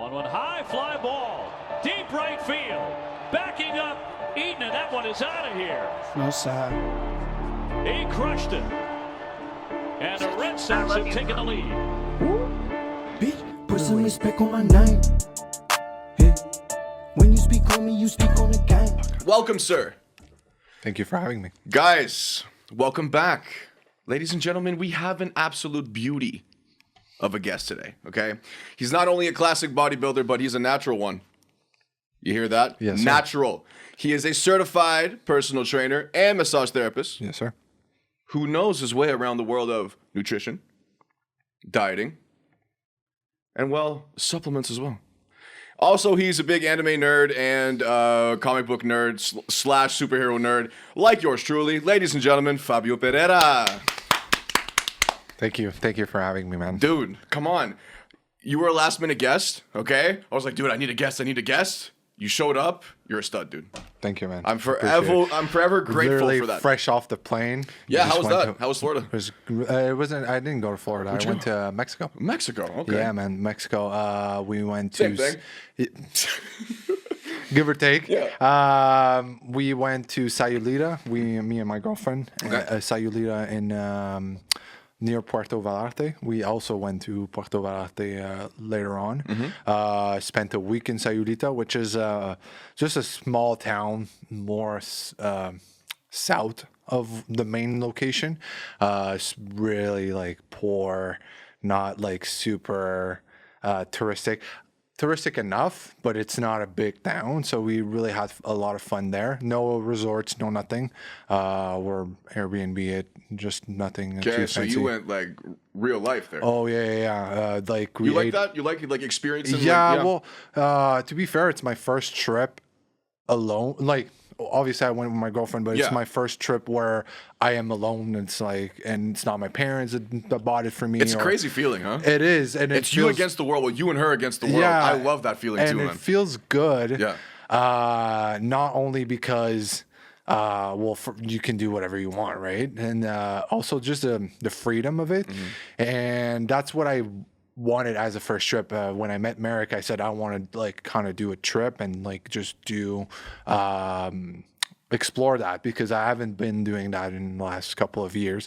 1-1 high fly ball. Deep right field. Backing up Eaton, and that one is out of here. No side. He crushed it. And the Red Sox have taken the lead. Bitch, put some respect on my name. Hey. When you speak on me, you speak on the game. Welcome, sir. Thank you for having me. Guys, welcome back. Ladies and gentlemen, we have an absolute beauty of a guest today, okay? He's not only a classic bodybuilder, but he's a natural one. You hear that? Yes, sir. Natural. He is a certified personal trainer and massage therapist Yes, sir. who knows his way around the world of nutrition, dieting, and, well, supplements as well. Also, he's a big anime nerd and comic book nerd slash superhero nerd like yours truly. Ladies and gentlemen, Fabio Pereira. Thank you. Thank you for having me, man. Dude, come on. You were a last minute guest, okay? I was like, dude, I need a guest. You showed up. You're a stud, dude. Thank you, man. I'm Appreciate it. forever grateful Literally for that. fresh off the plane. Yeah, Just how was went that? How was Florida? It wasn't. I didn't go to Florida. I went to Mexico. Mexico, okay. Yeah, man, Mexico. We went to Same thing. give or take. Yeah. We went to Sayulita. Me and my girlfriend. Okay. Sayulita in near Puerto Vallarta. We also went to Puerto Vallarta later on. Mm-hmm. Spent a week in Sayulita, which is just a small town, more south of the main location. It's really like poor, not like super touristic enough, but it's not a big town, so we really had a lot of fun there. No resorts, no nothing. We're Airbnb it, just nothing too Okay, so fancy. you went like real life there. Oh yeah. Like we you like ate- that? You like experiencing? Yeah, well, to be fair, it's my first trip alone. Like, obviously, I went with my girlfriend, but Yeah. it's my first trip where I am alone. It's like, and it's not my parents that bought it for me. It's a or- crazy feeling, huh? It is, and It's it you feels, against the world. Well, you and her against the world. Yeah, I love that feeling and too, it man. feels good. Yeah. Not only because you can do whatever you want, right? And also just the freedom of it. Mm-hmm. And that's what I wanted as a first trip. When I met Merrick, I said I want to like kind of do a trip and like just do explore that, because I haven't been doing that in the last couple of years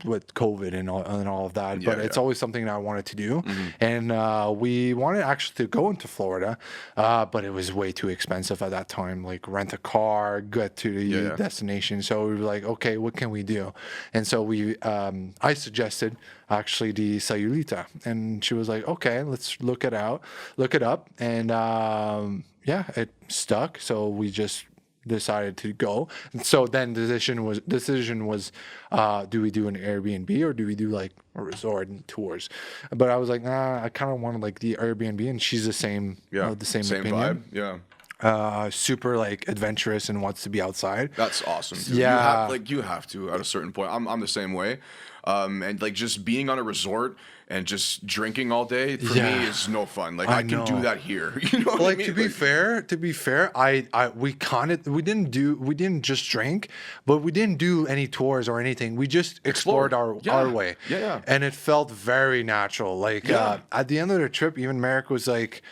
with COVID and all of that. But it's always something that I wanted to do. And we wanted actually to go into Florida, but it was way too expensive at that time. Like rent a car, get to the destination. So we were like, okay, what can we do? And so I suggested actually the Sayulita, and she was like, okay, let's look it up. And it stuck. So we just decided to go. And so then the decision was do we do an Airbnb or do we do like a resort and tours? But I was like, nah, I kind of wanted like the Airbnb, and she's the same same opinion. vibe. Yeah. Super like adventurous and wants to be outside. That's awesome. Dude. Yeah. You have to at a certain point. I'm the same way. And like just being on a resort and just drinking all day for me is no fun. Like I can do that here. You know what I mean? To be fair, we didn't just drink, but we didn't do any tours or anything. We just explored our way. Yeah. And it felt very natural. Like at the end of the trip, even Merrick was like,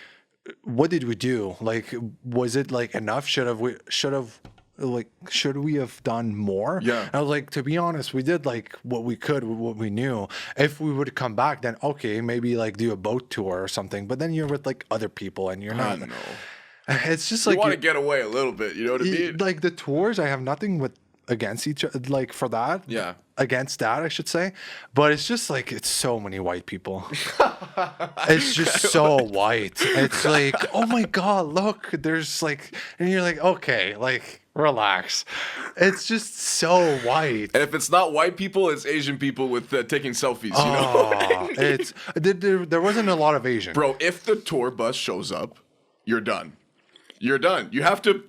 what did we do? Like, was it like enough? Should we have done more? Yeah. And I was like, to be honest, we did like what we could with what we knew. If we would come back, then okay, maybe like do a boat tour or something. But then you're with like other people and you're not. I know. It's just You like want to get away a little bit. You know what I mean? like the tours, I have nothing against each other, like for that. Yeah. Against that, I should say. But it's just like, it's so many white people. It's just so white. It's like, oh my God, look, there's like, and you're like, okay, like, relax. It's just so white. And if it's not white people, it's Asian people with taking selfies. You know? It's there wasn't a lot of Asian. Bro, if the tour bus shows up, you're done. You're done. You have to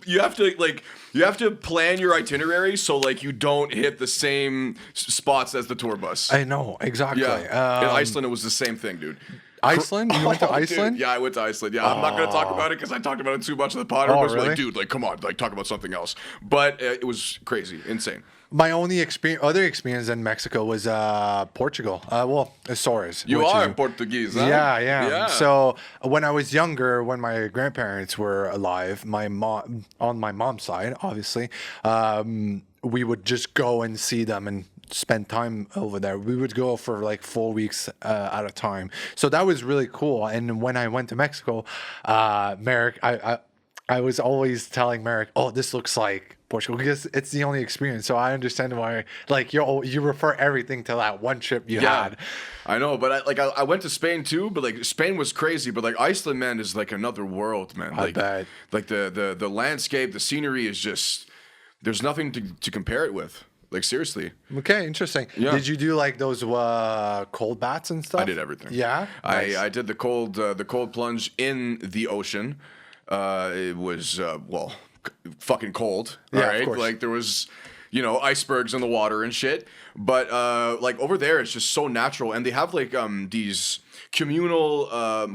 plan your itinerary so like you don't hit the same spots as the tour bus. I know, exactly. Yeah. In Iceland, it was the same thing, dude. Iceland? You went to Oh, Iceland? Dude. Yeah, I went to Iceland. Yeah, I'm not gonna talk about it because I talked about it too much in the pod. Everybody's really? like, dude, like, come on, like, talk about something else. But it was crazy, insane. My only other experience in Mexico was Portugal. Azores. You which are is- Portuguese, huh? Yeah. So when I was younger, when my grandparents were alive, on my mom's side, obviously, we would just go and see them and spend time over there. We would go for like 4 weeks at a time. So that was really cool. And when I went to Mexico, Merrick, I was always telling Merrick, "Oh, this looks like Portugal," because it's the only experience. So I understand why, like, you refer everything to that one trip you had. I know, but I went to Spain too, but like Spain was crazy, but like Iceland, man, is like another world, man. Like, bet. Like the landscape, the scenery is just, there's nothing to compare it with. Like seriously. Okay, interesting. Yeah. Did you do like those cold baths and stuff? I did everything. Yeah, nice. I did the cold plunge in the ocean. It was fucking cold. Yeah, all right? of course. Like there was, icebergs in the water and shit. But like over there, it's just so natural, and they have like these communal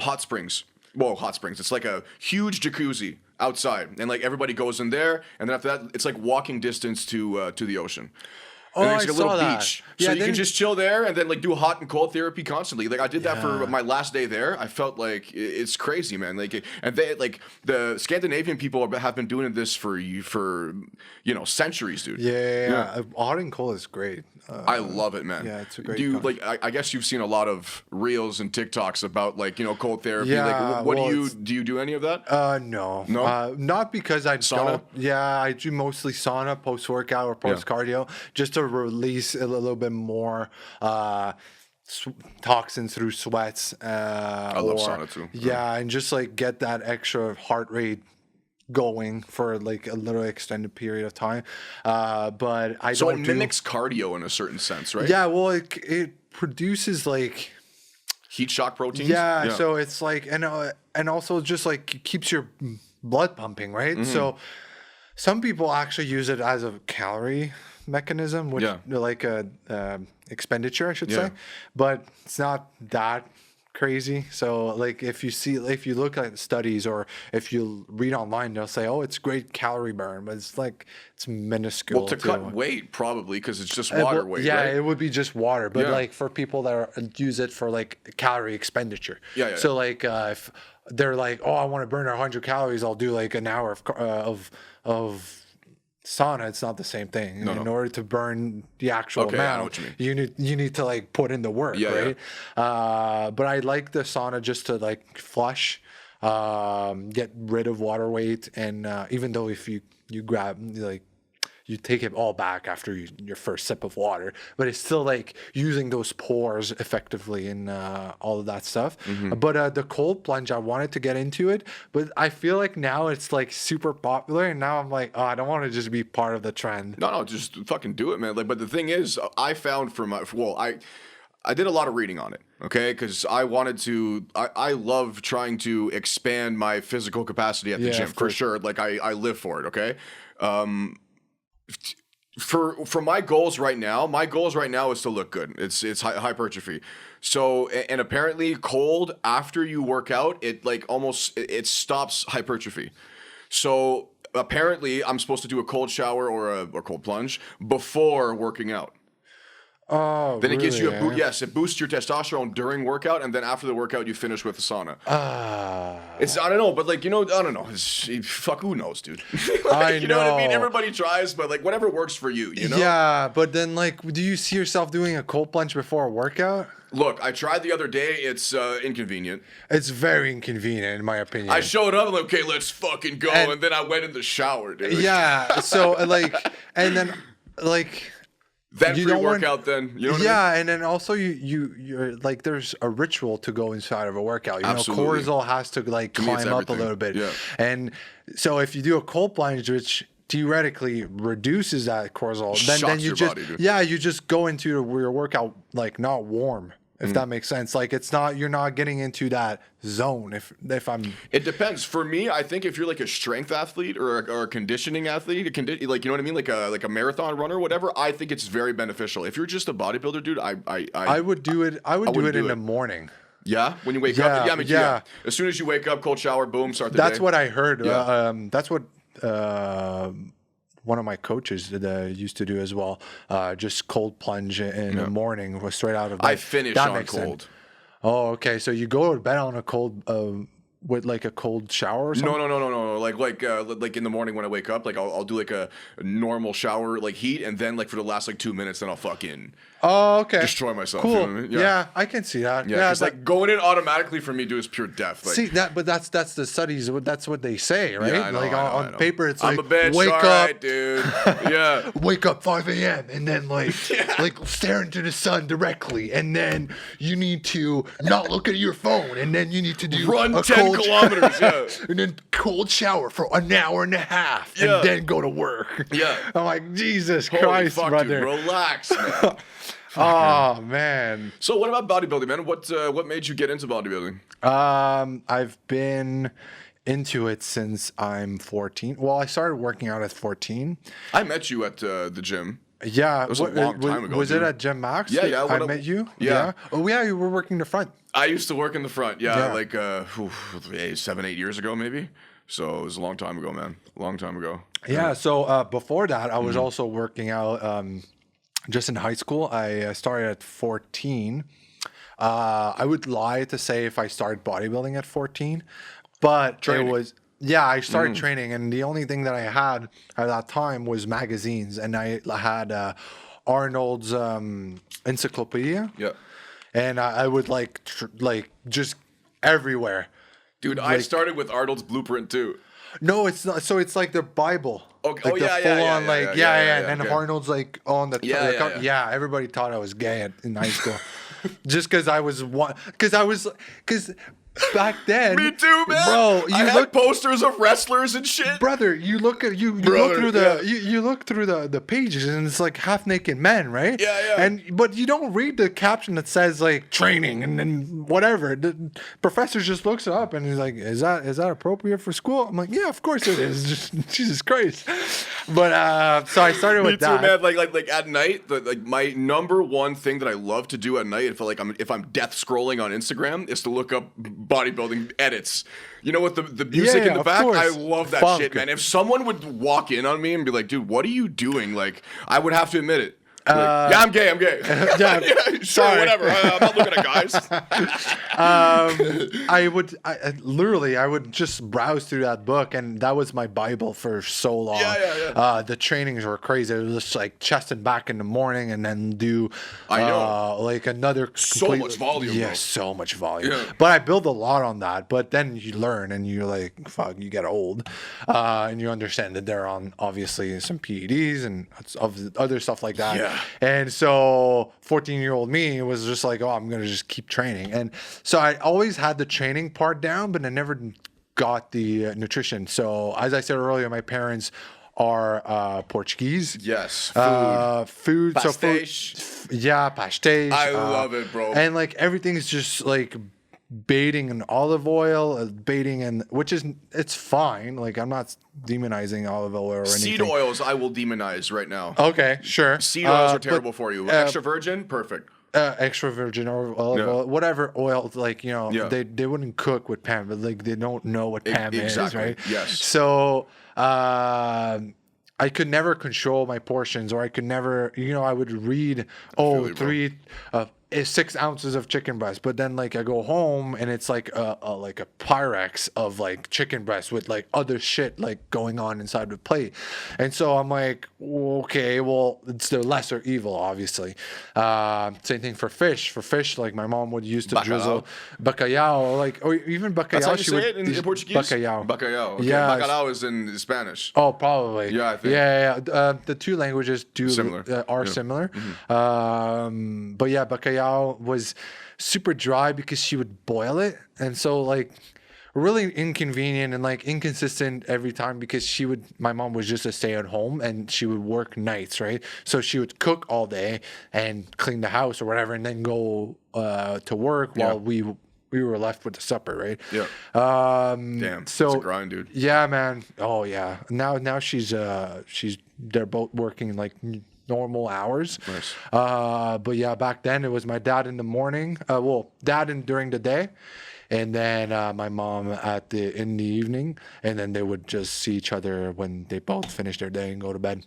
hot springs. Well, hot springs. It's like a huge jacuzzi outside, and like everybody goes in there, and then after that, it's like walking distance to the ocean. And then I it's like a little saw that. beach. Yeah, So you then- can just chill there and then like do hot and cold therapy constantly. Like I did that for my last day there. I felt like it's crazy, man. Like, and they like the Scandinavian people have been doing this for centuries, dude. Yeah. Hot and cold is great. I love it, man. Yeah, it's a great Do you concept. like? I guess you've seen a lot of reels and TikToks about like cold therapy. Yeah, Like, what well, do you do any of that? No. No? Not because I Sauna? don't. Yeah, I do mostly sauna post workout or post cardio, just to release a little bit more toxins through sweats. I love sauna too. Yeah, and just like get that extra heart rate going for like a little extended period of time. But I So it don't mimics cardio in a certain sense, right? Yeah, well, it produces like. Heat shock proteins. Yeah, so it's like, and also just like keeps your blood pumping, right? Mm-hmm. So some people actually use it as a calorie mechanism, which like a expenditure, I should Yeah. say, but it's not that crazy. So like if you look at studies or if you read online, they'll say, oh, it's great calorie burn, but it's like it's minuscule. Well, to cut weight probably because it's just water weight. Yeah, right? it would be just water, but Yeah. like for people that use it for like calorie expenditure. Yeah. So like if they're like, oh, I want to burn 100 calories, I'll do like an hour of sauna. It's not the same thing. In order to burn the actual Okay, I know amount, what you mean. you need to like put in the work, Yeah, right? But I like the sauna just to like flush, get rid of water weight, and even though if you grab like. You take it all back after your first sip of water, but it's still like using those pores effectively and all of that stuff. Mm-hmm. But the cold plunge, I wanted to get into it, but I feel like now it's like super popular, and now I'm like, oh, I don't want to just be part of the trend. No, just fucking do it, man. Like, but the thing is, I found I did a lot of reading on it, okay? Because I wanted to, I love trying to expand my physical capacity at the Yeah, gym of for course. sure. Like I live for it, okay? For my goals right now, is to look good. It's hypertrophy. So and apparently cold after you work out, it like almost it stops hypertrophy. So apparently I'm supposed to do a cold shower or a cold plunge before working out. Oh, Then it gives you a really, boost. Yes, it boosts your testosterone during workout, and then after the workout, you finish with the sauna. It's I don't know, but like I don't know. Fuck, who knows, dude? I You know what I mean? know. Everybody tries, but like whatever works for you. You know? Yeah, but then like, do you see yourself doing a cold plunge before a workout? Look, I tried the other day. It's inconvenient. It's very inconvenient, in my opinion. I showed up. I'm like, okay, let's fucking go, and then I went in the shower, dude. Yeah. So like, and then like. Then You don't want- pre-workout, then you know what I mean? Yeah, and then also you're like there's a ritual to go inside of a workout. You Absolutely. know, cortisol has to like me, it's climb up a everything. little bit. Yeah. And so if you do a cold plunge, which theoretically reduces that cortisol, then Shocks you your just body, dude. you just go into your workout like not warm. If that makes sense, like you're not getting into that zone. If I'm It depends. For me, I think if you're like a strength athlete or a conditioning athlete, like you know what I mean, like a marathon runner, or whatever, I think it's very beneficial. If you're just a bodybuilder, dude, I would do it. I would do wouldn't it do in it. the morning. Yeah, when you wake Yeah, up, I mean, yeah. As soon as you wake up, cold shower, boom, start the day. That's what I heard. Yeah. That's what one of my coaches used to do as well. Just cold plunge in the morning, was straight out of bed. I finish That on makes sense. cold. Oh, okay. So you go to bed on a cold, with like a cold shower or something? No. Like in the morning when I wake up, like I'll do like a normal shower, like heat, and then like for the last like 2 minutes, then I'll fucking destroy myself. Cool. You know what I mean? Yeah, I can see that. Yeah, because like going in automatically for me, is pure death. Like, see that, but that's the studies. That's what they say, right? Yeah, I know, like I know. paper, it's I'm like a bitch, wake all up, right, dude. Yeah, wake up 5 a.m. and then like stare into the sun directly, and then you need to not look at your phone, and then you need to do run a 10 kilometers. Yeah, and then cold shower for an hour and a half, Yeah. and then go to work. Yeah. I'm like, Jesus holy Christ, fuck, brother. dude, relax, man. Oh man. So what about bodybuilding, man? What made you get into bodybuilding? I've been into it since I'm 14. Well, I started working out at 14. I met you at the gym. Yeah, It was a long time ago. Was it dude. at Gym Max? Yeah, yeah. I met you. Yeah. Oh yeah, you were working the front. I used to work in the front. Yeah, Yeah. like 7-8 years ago, maybe. So it was a long time ago, man. A long time ago. Yeah. So before that, I Mm-hmm. was also working out. Just in high school, I started at 14. I would lie to say if I started bodybuilding at 14, but Training. it was. Yeah, I started training, and the only thing that I had at that time was magazines, and I had Arnold's encyclopedia, Yeah. and I would like just everywhere. Dude, I started with Arnold's Blueprint too. No, it's not. So it's like the Bible. Okay. Like oh, yeah, the full yeah, on, yeah, like, yeah, yeah, yeah, and then okay. Arnold's like on the Yeah, the yeah, yeah. everybody thought I was gay in high school. Just because back then. Me too, man. Bro, I had posters of wrestlers and shit. brother, you look at you Brother, look through the yeah. you look through the pages, and it's like half naked men, right? Yeah, yeah. But you don't read the caption that says like training and then whatever. The professor just looks it up and he's like, is that appropriate for school? I'm like, yeah, of course it is. Just, Jesus Christ. But so I started Me with too, that. man. Like at night, like my number one thing that I love to do at night, if I'm death scrolling on Instagram, is to look up bodybuilding edits. You know, with the music in the of back, course. I love that Funk. shit, man. If someone would walk in on me and be like, "Dude, what are you doing?" Like, I would have to admit it. Like, yeah, I'm gay. Yeah, sure, sorry. whatever. I'm not looking at guys. I would just browse through that book, and that was my Bible for so long. Yeah. The trainings were crazy. It was just like chest and back in the morning, and then do I know. like another So much volume, Yeah, bro. so much volume. Yeah. But I build a lot on that. But then you learn, and you're like, fuck, you get old, and you understand that they're on obviously some PEDs and other stuff like that. Yeah. And so 14-year-old me was just like, oh, I'm going to just keep training. And so I always had the training part down, but I never got the nutrition. So as I said earlier, my parents are Portuguese. Yes, Food. So Pastéis. pastéis. I love it, bro. And like everything's just like baiting in olive oil, baiting in, it's fine. Like I'm not demonizing olive oil or anything. Seed oils, I will demonize right now. Okay, sure. Seed oils are but, terrible for you. Extra virgin, perfect. Extra virgin or olive oil, whatever oil, like, you know, Yeah. they wouldn't cook with Pam, but like they don't know what Pam is, exactly, right? yes. So I could never control my portions, or I could never, you know, I would read, feel you, bro. 6 ounces of chicken breast, but then like I go home and it's like a Pyrex of like chicken breast with like other shit like going on inside the plate, and so I'm like, okay, well, it's the lesser evil, obviously. Same thing for fish. For fish, like my mom would use to Bacalhau. drizzle bacalhau, like, or even bacalhau. That's how you she say would, it in Portuguese? Bacalhau. Bacalhau. Okay. Yeah. Bacalhau is in Spanish. Oh, probably. Yeah, I think. Yeah. The two languages Similar. Are Yeah. similar. But yeah, bacalhau was super dry because she would boil it, and so like really inconvenient and like inconsistent every time, because my mom was just a stay-at-home and she would work nights, right? So she would cook all day and clean the house or whatever, and then go to work while we were left with the supper, right? Yeah. Damn. So it's a grind, dude. Yeah, man. Oh yeah. Now they're both working like normal hours. Nice. But yeah, back then it was my dad in the morning. During the day, and then my mom in the evening, and then they would just see each other when they both finish their day and go to bed.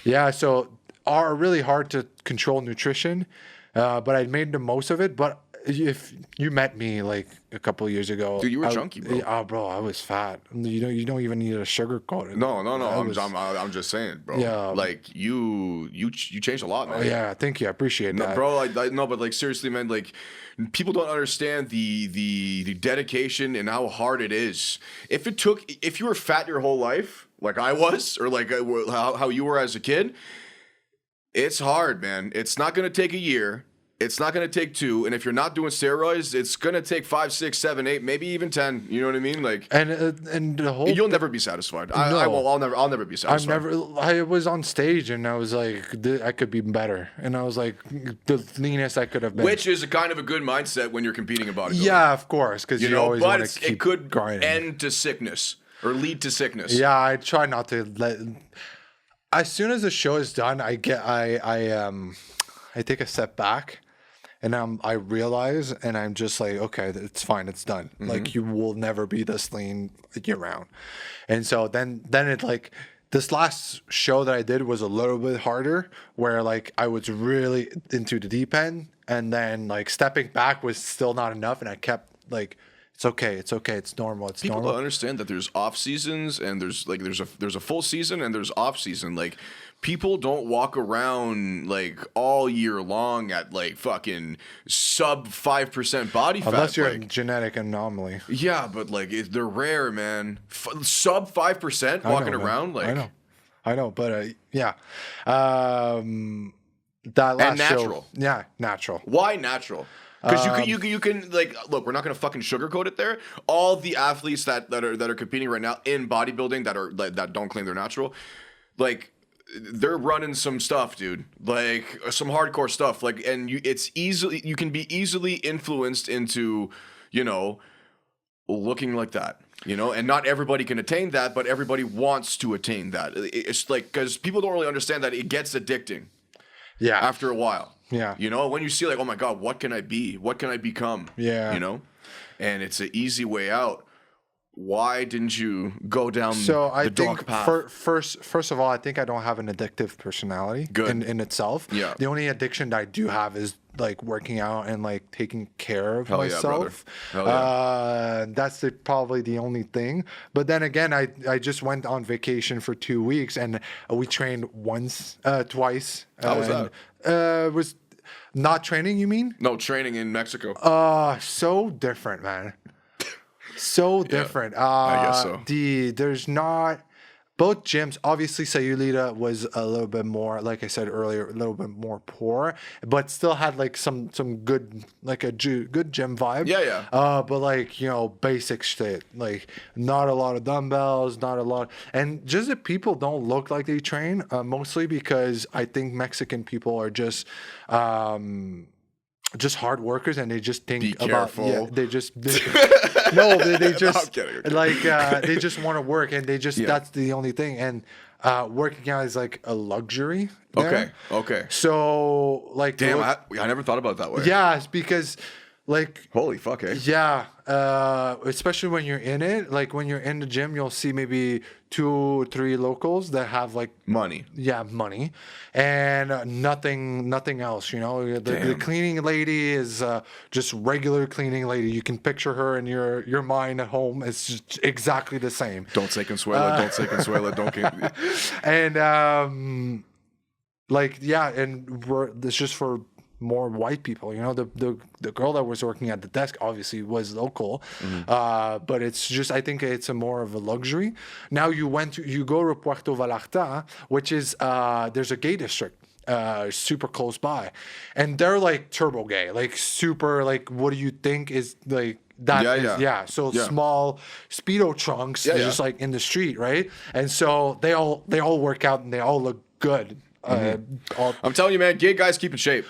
Yeah, so are really hard to control nutrition, but I made the most of it. But if you met me like a couple of years ago, dude, you were chunky, bro. Oh, bro, I was fat. You don't even need a sugarcoat it. No. I'm just saying, bro. Yeah. Like you changed a lot, man. Oh, yeah, thank you. I appreciate that, bro. No, but like seriously, man. Like people don't understand the dedication and how hard it is. If you were fat your whole life, like I was, or like how you were as a kid, it's hard, man. It's not gonna take a year. It's not going to take 2, and if you're not doing steroids, it's going to take 5, 6, 7, 8, maybe even 10. You know what I mean? Like, and the whole you'll never be satisfied. I'll never be satisfied. I was on stage and I was like, I could be better, and I was like, the leanest I could have been. Which is a kind of a good mindset when you're competing in bodybuilding. Yeah, of course, because you always want to keep it could grinding. end to sickness or lead to sickness. Yeah, I try not to let. As soon as the show is done, I take a step back. And I realize, and I'm just like, okay, it's fine, it's done. Mm-hmm. Like, you will never be this lean year round. And so then it like, this last show that I did was a little bit harder, where like I was really into the deep end, and then like stepping back was still not enough, and I kept like, it's okay, it's normal, it's People normal. don't understand that there's off seasons and there's a full season and there's off season. Like, people don't walk around like all year long at like fucking sub 5% body fat. Unless you're a genetic anomaly. Yeah, but like they're rare, man. Sub 5% walking around, like I know, but yeah. That last and natural. Show, yeah, natural. Why natural? Because you can like, look, we're not gonna fucking sugarcoat it there. All the athletes that are competing right now in bodybuilding that don't claim they're natural, like, they're running some stuff, dude. Like some hardcore stuff. Like, and you can be easily influenced into, looking like that. And not everybody can attain that, but everybody wants to attain that. It's like, because people don't really understand that it gets addicting. Yeah. After a while. Yeah. When you see like, oh my God, what can I be? What can I become? Yeah. And it's an easy way out. Why didn't you go down the dark path? First of all, I think I don't have an addictive personality in itself. Yeah. The only addiction that I do have is like working out and like taking care of myself. That's probably the only thing. But then again, I just went on vacation for 2 weeks, and we trained twice. How was that? Was not training, you mean? No, training in Mexico. So different, man. So different. I guess so. There's not both gyms. Obviously, Sayulita was a little bit more, like I said earlier, a little bit more poor, but still had like some good, like a good gym vibe. Yeah. But like, basic shit, like not a lot of dumbbells, not a lot, and just that people don't look like they train. Mostly because I think Mexican people are just hard workers, and they just think they just they just like they just want to work, and they just that's the only thing, and working out is like a luxury there. Okay. So like, damn, I never thought about it that way. Yeah, it's because like, holy fuck, eh? Yeah, especially when you're in it. Like when you're in the gym, you'll see maybe 2 or 3 locals that have like money. Yeah, money, and nothing else. The cleaning lady is just regular cleaning lady. You can picture her in your mind at home. It's just exactly the same. Don't say Consuela. Don't say Consuela. Don't get. And it's just for more white people. The girl that was working at the desk obviously was local, but it's just, I think it's a more of a luxury. Now you go to Puerto Vallarta, which is there's a gay district super close by, and they're like turbo gay, like super, like, what do you think is like that? Small Speedo trunks, just like in the street, right? And so they all work out and they all look good. I'm telling you, man, gay guys keep in shape.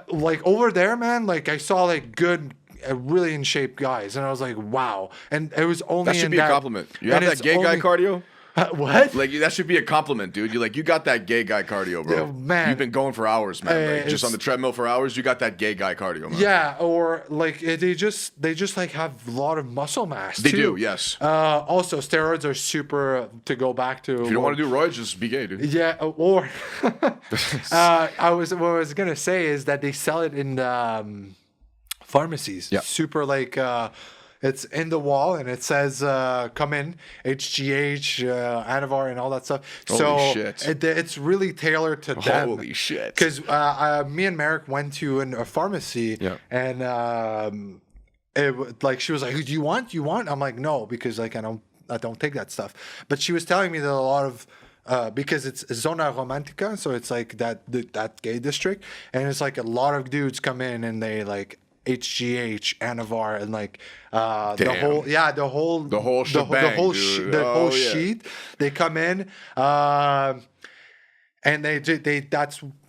Like over there, man, like I saw like good, really in shape guys, and I was like, wow. And it was only that should be a compliment. You have that gay guy cardio. What? Like that should be a compliment, dude. You got that gay guy cardio, bro. Yeah, man. You've been going for hours, man. Like, just it's- on the treadmill for hours. You got that gay guy cardio, man. Yeah, or like they just like have a lot of muscle mass. They too. do, yes. Also, steroids are super. To go back to, If you don't want to do roids, just be gay, dude. yeah, or what I was gonna say is that they sell it in pharmacies. Yeah. Super like. It's in the wall and it says come in HGH, Anavar and all that stuff. So Holy shit. It's really tailored to them. Holy shit. Because me and Merrick went to a pharmacy and like she was like, "Do you want? I'm like, no, because like I don't take that stuff. But she was telling me that a lot of because it's zona romantica, so it's like that gay district, and it's like a lot of dudes come in and they like HGH, Anavar, and like the whole sheet. They come in, and they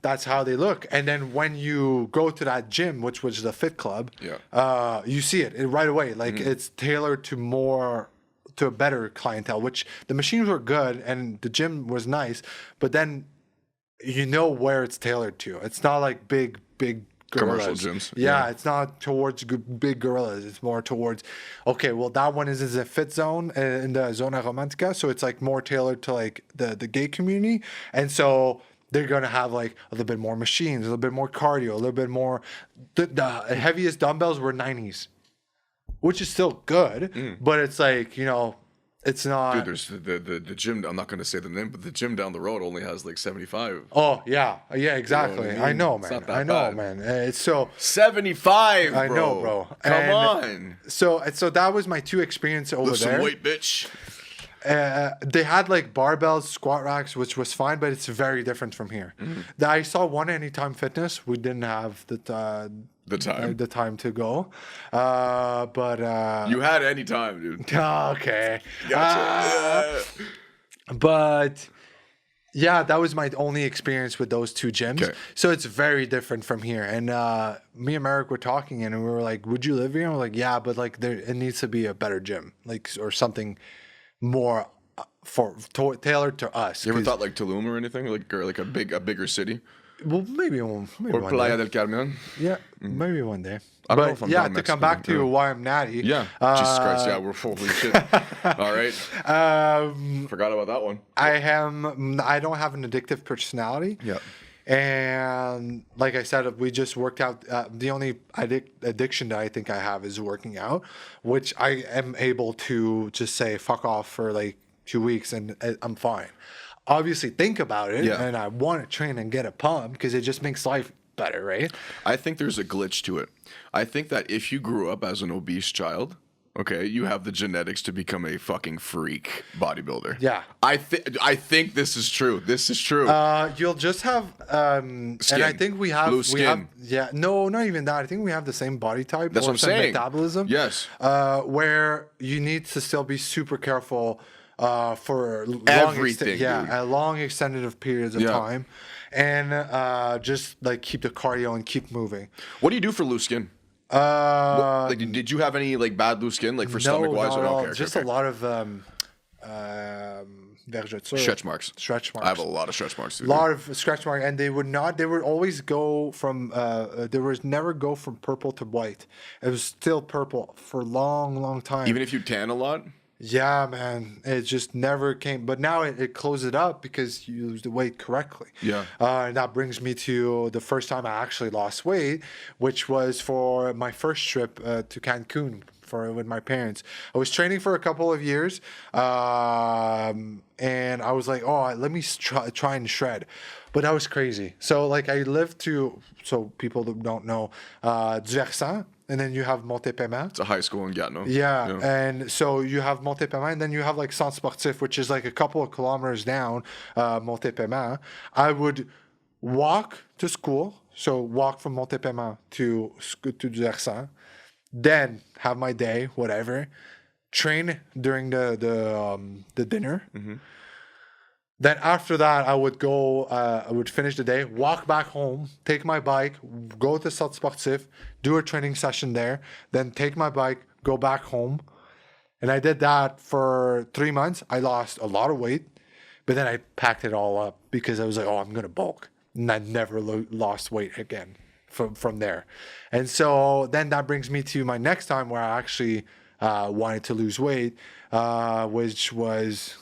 that's how they look. And then when you go to that gym, which was the Fit Club, you see it right away. Like it's tailored to a better clientele. Which the machines were good and the gym was nice, but then you know where it's tailored to. It's not like big commercial gorillas. gyms. Yeah, it's not towards big gorillas. It's more towards, okay, well, that one is a fit zone in the zona romantica. So it's like more tailored to like the gay community. And so they're going to have like a little bit more machines, a little bit more cardio, a little bit more. The heaviest dumbbells were 90s, which is still good. But it's like, it's not. Dude, there's the gym. I'm not going to say the name, but the gym down the road only has like 75. Oh yeah, exactly. You know what I mean? I know, It's man. not that I know, bad. man. It's so 75, bro. I know, bro. Come And on. So that was my two experience over Lift there. some weight, bitch. They had like barbells, squat racks, which was fine, but it's very different from here. I saw one Anytime Fitness. We didn't have the time to go, but You had any time, dude. okay. Gotcha. But yeah, that was my only experience with those two gyms. Okay. So it's very different from here. And me and Merrick were talking, and we were like, "Would you live here?" And we're like, "Yeah, but like it needs to be a better gym, like or something more tailored to us." You ever thought like Tulum or anything, like a bigger city, Well, maybe or one Playa day. del Carmen? Yeah, maybe one day. I don't know But if I'm yeah, done to come Mexico, back to why I'm natty. Yeah. Jesus Christ. Yeah, we're holy shit. All right. Forgot about that one. I don't have an addictive personality. Yeah. And like I said, we just worked out. The only addiction that I think I have is working out, which I am able to just say fuck off for like 2 weeks and I'm fine. Obviously, think about it, and I want to train and get a pump because it just makes life better, right? I think there's a glitch to it. I think that if you grew up as an obese child, okay, you have the genetics to become a fucking freak bodybuilder. Yeah. I think this is true. This is true. You'll just have, and I think we have, Blue skin. no, not even that. I think we have the same body type. That's or what I'm same saying. Metabolism. Yes. Where you need to still be super careful for Everything, dude. long extended periods of time, and just like keep the cardio and keep moving. What do you do for loose skin? Like, did you have any like bad loose skin, like for stomach wise? No, Or no, okay, just okay. a lot of vergeture. Stretch marks. Stretch marks. I have a lot of stretch marks too. A lot of stretch marks, and they would always go from there was never go from purple to white. It was still purple for a long time. Even if you tan a lot. Yeah, man, it just never came. But now it closes it up because you lose the weight correctly. Yeah. And that brings me to the first time I actually lost weight, which was for my first trip to Cancun with my parents. I was training for a couple of years, and I was like, oh, let me try and shred. But that was crazy. So like I lived so people that don't know, Diversant, and then you have Montépaiement. It's a high school in Gatineau. Yeah, and so you have Montépaiement, and then you have like Centre Sportif, which is like a couple of kilometers down Montépaiement. I would walk to school, so walk from Montépaiement to Diversant, then have my day, whatever, train during the dinner. Mm-hmm. Then after that, I would go. I would finish the day, walk back home, take my bike, go to Centre Sportif, do a training session there. Then take my bike, go back home, And I did that for 3 months. I lost a lot of weight, but then I packed it all up because I was like, oh, I'm going to bulk. And I never lost weight again from there. And so then that brings me to my next time where I actually wanted to lose weight, which was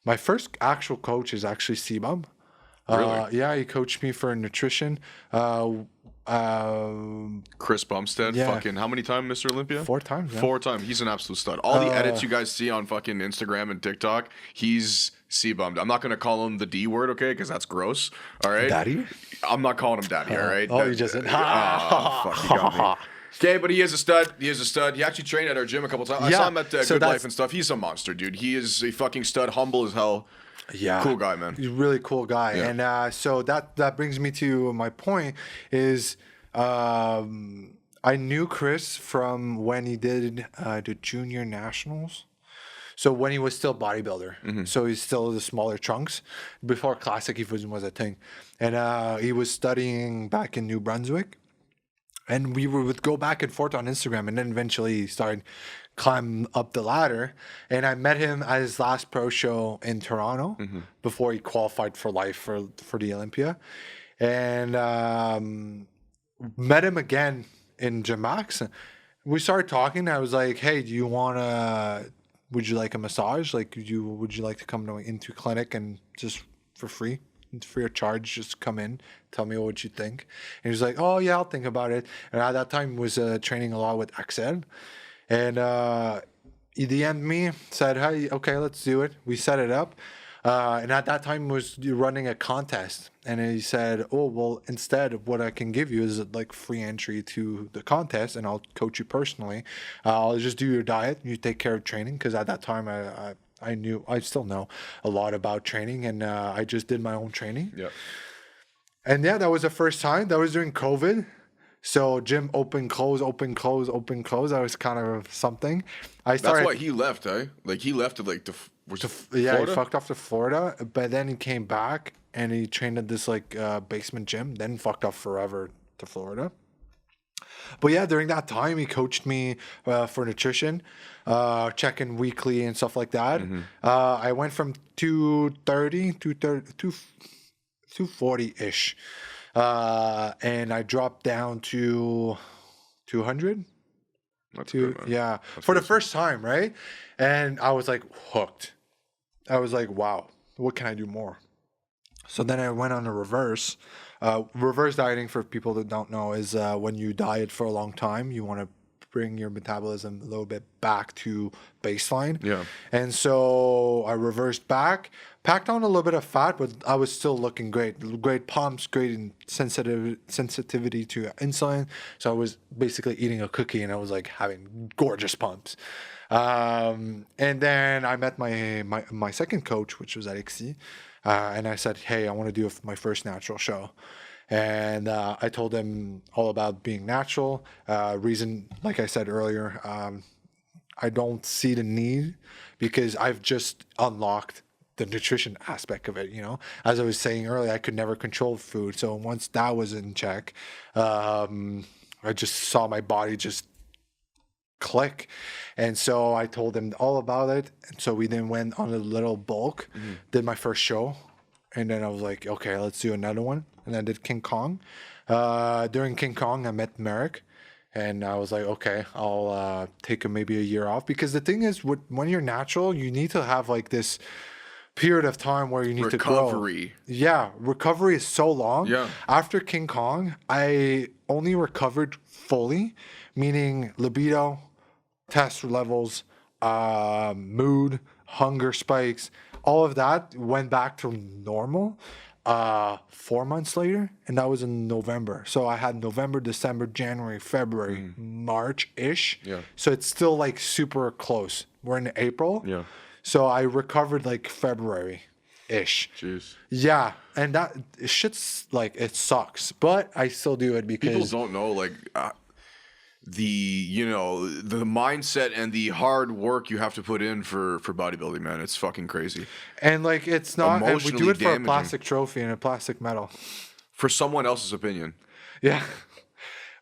my first actual coach is actually Sebum. Really? Yeah, he coached me for nutrition. Chris Bumstead, Yeah. fucking how many times Mr. Olympia? 4 times. Yeah. 4 times. He's an absolute stud. All the edits you guys see on fucking Instagram and TikTok, he's C-bummed. I'm not gonna call him the D word, okay? Because that's gross. All right. Daddy? I'm not calling him daddy. All right. Oh, you just said. Fuck, you got me. Okay, but he is a stud. He is a stud. He actually trained at our gym a couple times. I Yeah, saw him at so Good that's- Life and stuff. He's a monster, dude. He is a fucking stud, humble as hell. Yeah, Cool guy, man. He's a really cool guy. Yeah. And so that brings me to my point is I knew Chris from when he did the junior nationals. So when he was still bodybuilder, so he's still the smaller chunks. Before classic, he was a thing, and he was studying back in New Brunswick, and we would go back and forth on Instagram, and then eventually he started climb up the ladder. And I met him at his last pro show in Toronto before he qualified for life for the Olympia, and met him again in Gymrat. We started talking. I was like, "Hey, would you like a massage? Like, would you like to come into clinic and just for free of charge, just come in, tell me what you think?" And he was like, "Oh yeah, I'll think about it." And at that time, was training a lot with Axel, and he DM'd me, said, "Hey, okay, let's do it." We set it up. And at that time was running a contest, and he said, "Oh well, instead, what I can give you is like free entry to the contest, and I'll coach you personally. I'll just do your diet, you take care of training." Because at that time, I still know a lot about training, and I just did my own training. Yeah. And yeah, that was the first time. That was during COVID. So gym open, close, open, close, open, close. That was kind of something. I started. That's why he left, eh? Like he left to like Yeah, Florida? he fucked off to Florida, but then he came back and he trained at this like basement gym, then fucked off forever to Florida. But yeah, during that time, he coached me for nutrition, check-in weekly and stuff like that. I went from 230, 240-ish, and I dropped down to 200. That's good, man. Yeah, That's for the awesome. first time, right? And I was like hooked. I was like, wow, what can I do more? So then I went on a reverse. Reverse dieting, for people that don't know, is when you diet for a long time, you want to bring your metabolism a little bit back to baseline. Yeah. And so I reversed back, packed on a little bit of fat, but I was still looking great. Great pumps, great sensitivity to insulin. So I was basically eating a cookie and I was like having gorgeous pumps. And then I met my second coach, which was Alexis. And I said, "Hey, I want to do my first natural show." And I told him all about being natural. Reason, like I said earlier, I don't see the need because I've just unlocked the nutrition aspect of it. You know, as I was saying earlier, I could never control food. So once that was in check, I just saw my body just click. And so I told him all about it. And so we then went on a little bulk, did my first show. And then I was like, okay, let's do another one. And I did King Kong. During King Kong, I met Merrick. And I was like, okay, I'll take maybe a year off. Because the thing is, when you're natural, you need to have like this period of time where you need to grow. Recovery. Yeah, recovery is so long. Yeah. After King Kong, I only recovered fully, meaning libido, test levels, mood, hunger spikes, all of that went back to normal 4 months later, and that was in November. So I had November, December, January, February, March-ish. Yeah. So it's still like super close. We're in April. Yeah. So I recovered like February-ish. Jeez. Yeah, and that shit's like, it sucks, but I still do it People because don't know like the mindset and the hard work you have to put in for bodybuilding, man. It's fucking crazy. and like it's not, and we do Emotionally it for a damaging. plastic trophy and a plastic medal. For someone else's opinion. Yeah.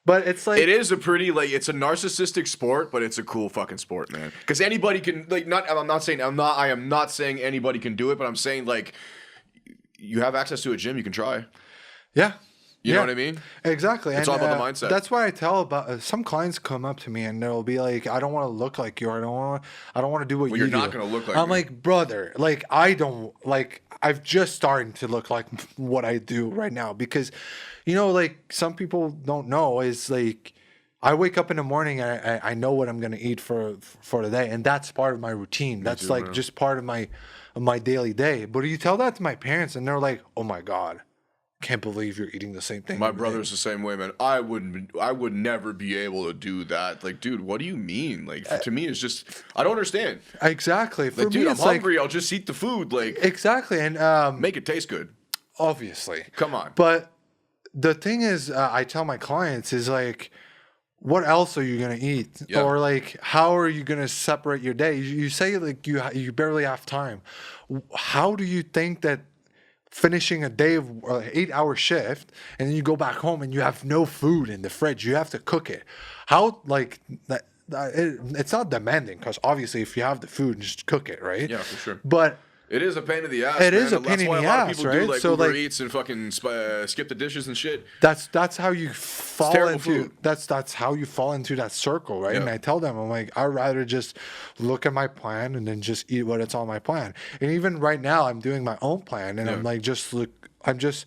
But it's like it is a pretty like it's a narcissistic sport, but it's a cool fucking sport, man. Because anybody can like not. I am not saying anybody can do it, but I'm saying like you have access to a gym, you can try. Yeah. You know what I mean? Exactly. It's all about the mindset. That's why I tell about some clients come up to me and they'll be like, "I don't want to look like you. I don't want to do what you do." You're not going to look like I'm me. like, brother, like I've just started to look like what I do right now because, like some people don't know is like. I wake up in the morning and I know what I'm gonna eat for the day, and that's part of my routine. That's like just part of my daily day. But you tell that to my parents, and they're like, "Oh my god, can't believe you're eating the same thing." My brother's the same way, man. I would never be able to do that. Like, dude, what do you mean? Like, to me, it's just I don't understand. Exactly. For Like, me, dude, I'm it's like hungry. I'll just eat the food. Like, exactly, and make it taste good. obviously, Come on. But the thing is, I tell my clients is like, what else are you gonna eat? Yeah. Or like, how are you gonna separate your day? You say like you barely have time. How do you think that finishing a day of 8-hour shift and then you go back home and you have no food in the fridge? You have to cook it. How like that? It's not demanding because obviously if you have the food, just cook it, right? Yeah, for sure. But It is a pain in the ass. It man. is a pain That's in why the a lot of ass, people right? do like So, Uber like- Eats and fucking skip the dishes and shit. that's how you fall terrible into food. that's how you fall into that circle, right? Yeah. And I tell them, I'm like, I'd rather just look at my plan and then just eat what it's on my plan. And even right now, I'm doing my own plan, and I'm like, I'm just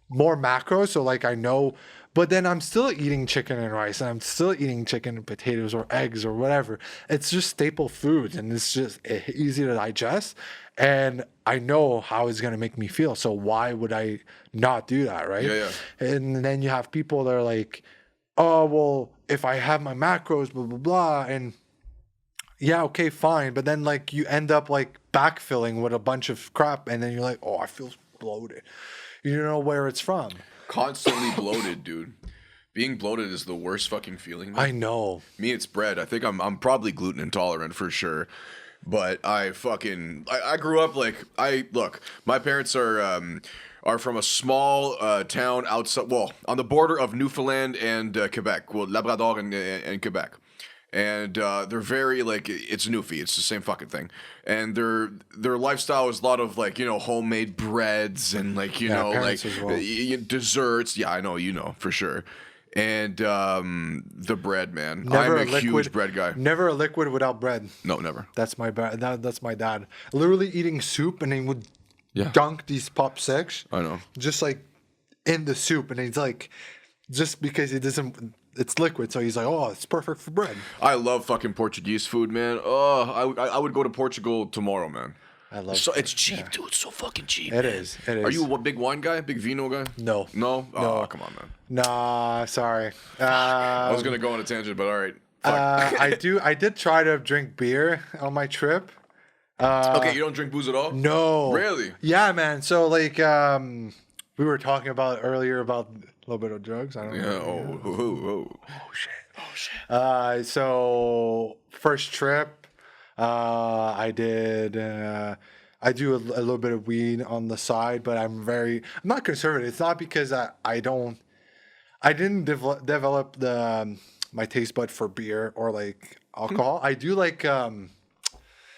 more macro, so like I know. But then I'm still eating chicken and rice, and I'm still eating chicken and potatoes or eggs or whatever. It's just staple foods, and it's just easy to digest. And I know how it's going to make me feel. So why would I not do that, right? Yeah. And then you have people that are like, oh, well, if I have my macros, blah, blah, blah. And yeah, okay, fine. But then like you end up like backfilling with a bunch of crap. And then you're like, oh, I feel bloated. You don't know where it's from. Constantly bloated, dude. Being bloated is the worst fucking feeling. Man. I know. Me, it's bread. I think I'm probably gluten intolerant for sure. But I grew up like look. My parents are from a small town outside, well, on the border of Newfoundland and Quebec, well, Labrador and Quebec. And they're very like it's Newfie. It's the same fucking thing. And their lifestyle is a lot of like homemade breads and like like as well. desserts. Yeah, I know for sure. And the bread, man. I'm a huge bread guy. Never a liquid without bread. No, never. That's my that's my dad. Literally eating soup, and he would Yeah. dunk these pop six. I know. Just like in the soup, and he's like, just because it doesn't, it's liquid, so he's like, oh, it's perfect for bread. I love fucking Portuguese food, man. Oh, I would go to Portugal tomorrow, man. I love. So it's cheap, dude. It's so fucking cheap. It is. It is. Are you a big wine guy? Big vino guy? No. No? Oh, come on, man. Nah, sorry. I was gonna go on a tangent, but all right. Fuck. I did try to drink beer on my trip. Okay, you don't drink booze at all? No. Really? Yeah, man. So like, we were talking about earlier about a little bit of drugs. I don't Yeah. know. Oh shit. So first trip, I did. I do a little bit of weed on the side, but I'm not conservative. It's not because I didn't develop my taste bud for beer or like alcohol. I do like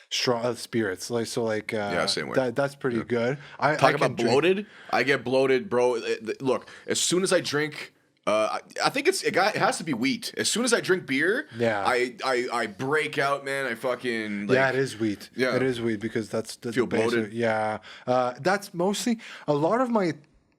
strong spirits, like Yeah, same way. That's pretty good. Talk about bloated. I get bloated, bro. Look, as soon as I drink. I think it has to be wheat. As soon as I drink beer, Yeah. I break out, man. I fucking like, Yeah, it is wheat. Yeah. It is wheat because that's Feel the basic- bloated? Yeah, that's mostly a lot of my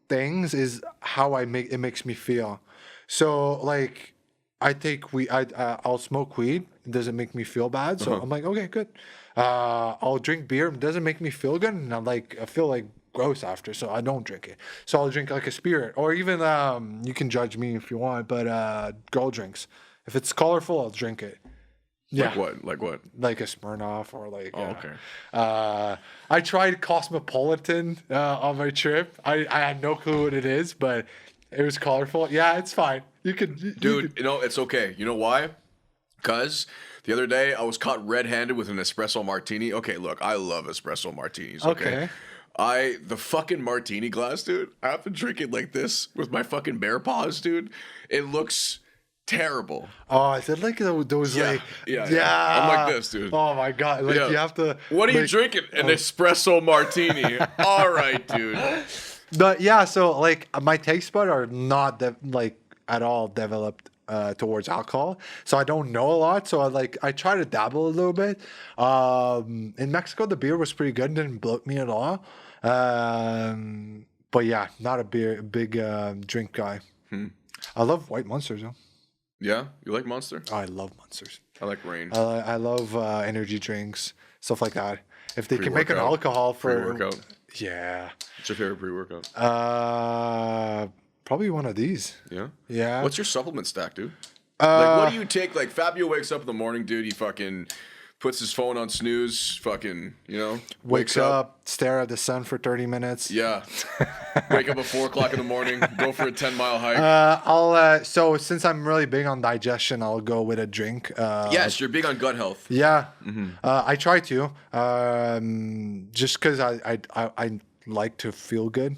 things is how it makes me feel. So like, I take weed. I'll smoke weed. It doesn't make me feel bad. So I'm like, okay, good. I'll drink beer. It doesn't make me feel good, and I feel like gross after, so I don't drink it. So I'll drink like a spirit, or even you can judge me if you want, but girl drinks. If it's colorful, I'll drink it. Yeah, Like what? like a Smirnoff or like. Okay. I tried Cosmopolitan on my trip. I had no clue what it is, but it was colorful. Yeah, it's fine. You could, Dude, it's okay. You know why? Because the other day I was caught red-handed with an espresso martini. Okay, look, I love espresso martinis. Okay. The fucking martini glass, dude. I've been drinking like this with my fucking bare paws, dude. It looks Terrible. Oh, is it like those Yeah, like yeah. I'm like this, dude. Oh my god! Like Yeah. you have to. What are you like- drinking? An espresso martini. All right, dude. But yeah, so like my taste buds are not like at all developed towards alcohol, so I don't know a lot. So I try to dabble a little bit. In Mexico, the beer was pretty good, didn't bloat me at all. But yeah, not a big drink guy. I love white monsters though. Yeah, you like Monster? I love monsters. I like Rain. I love energy drinks, stuff like that. If they can make an Pre-workout. alcohol for Pre-workout. yeah, What's your favorite pre-workout? probably one of these. Yeah. Yeah. What's your supplement stack, dude? Like, what do you take? Like, Fabio wakes up in the morning, dude. He fucking puts his phone on snooze. Fucking, Wakes up, stare at the sun for 30 minutes. Yeah. Wake up at 4 o'clock in the morning. Go for a 10-mile hike. So since I'm really big on digestion, I'll go with a drink. Yes, you're big on gut health. Yeah. I try to. Just because I like to feel good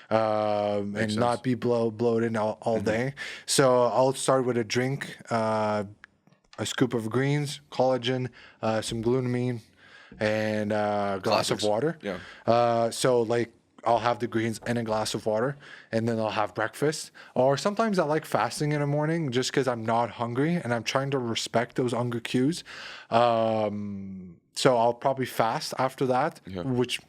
and sense. not be bloated all day. So I'll start with a drink, a scoop of greens, collagen, some glutamine, and a glass of Classics. water. Yeah. So like I'll have the greens and a glass of water, and then I'll have breakfast. Or sometimes I like fasting in the morning just because I'm not hungry and I'm trying to respect those hunger cues. So I'll probably fast after that, which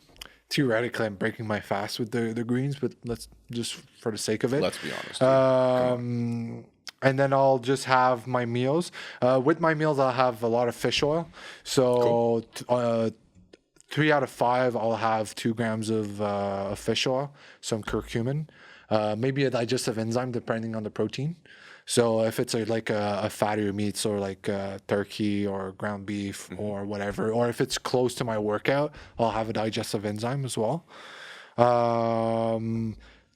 theoretically I'm breaking my fast with the greens, but let's just for the sake of it. Let's be honest. Dude. And then I'll just have my meals. With my meals, I'll have a lot of fish oil. So 3 out of 5, I'll have 2 grams of fish oil, some curcumin, maybe a digestive enzyme depending on the protein. So if it's a fattier meats or like turkey or ground beef or whatever, or if it's close to my workout, I'll have a digestive enzyme as well.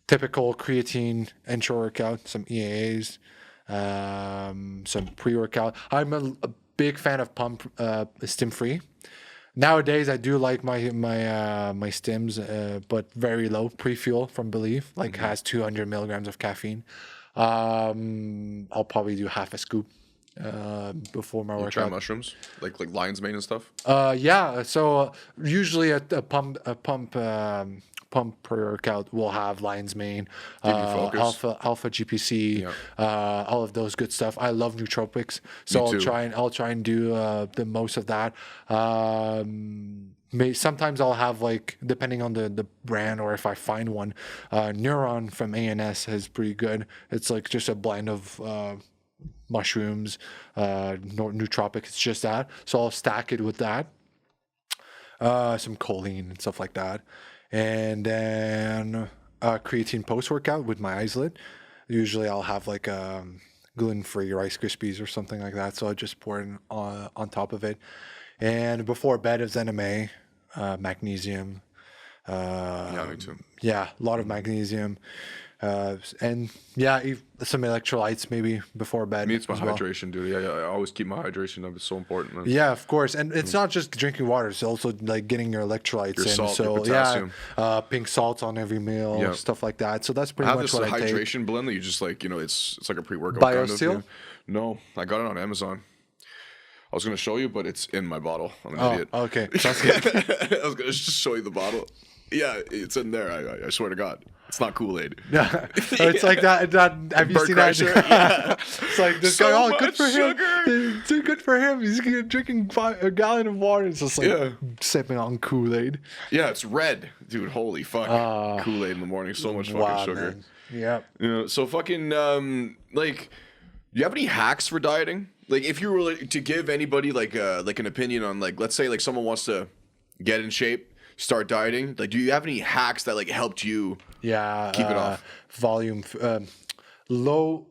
Typical creatine intra-workout, some EAAs, some pre-workout. I'm a big fan of pump stim-free. Nowadays, I do like my stims, but very low pre-fuel from Believe, has 200 milligrams of caffeine. I'll probably do half a scoop before my workout. Try mushrooms, like lion's mane and stuff. Yeah. So usually a pump pre-workout will have lion's mane, alpha GPC, all of those good stuff. I love nootropics, so I'll try and do the most of that. Sometimes I'll have depending on the brand or if I find one, Neuron from ANS is pretty good. It's just a blend of mushrooms, nootropics. It's just that. So I'll stack it with that. Some choline and stuff like that. And then creatine post-workout with my isolate. Usually I'll have gluten-free Rice Krispies or something like that. So I just pour it on top of it. And before bed is NMA, magnesium. Me too. Yeah, a lot of magnesium. And some electrolytes maybe before bed. Me, it's my as well. hydration, dude. Yeah, I always keep my hydration up. It's so important, man. Yeah, of course. And it's not just drinking water, it's also getting your electrolytes Your in. salt, so your potassium. pink salt on every meal, stuff like that. So that's pretty much what I take. hydration blend that you just it's like a pre-workout BioSteel? kind of. No, I got it on Amazon. I was gonna show you, but it's in my bottle. I'm an idiot. Okay. Sounds good. I was gonna just show you the bottle. Yeah, it's in there. I swear to God, it's not Kool-Aid. Yeah, it's like that. Have you Bert seen Kreischer? that? Yeah. It's like this So guy. Oh, good much for sugar. him. It's good for him. He's drinking a gallon of water. It's just sipping on Kool-Aid. Yeah, it's red, dude. Holy fuck, Kool-Aid in the morning. So much fucking sugar. Man. Yeah. So fucking do you have any hacks for dieting? If you were to give anybody an opinion on let's say someone wants to get in shape, start dieting, do you have any hacks that helped you keep it off? Volume, low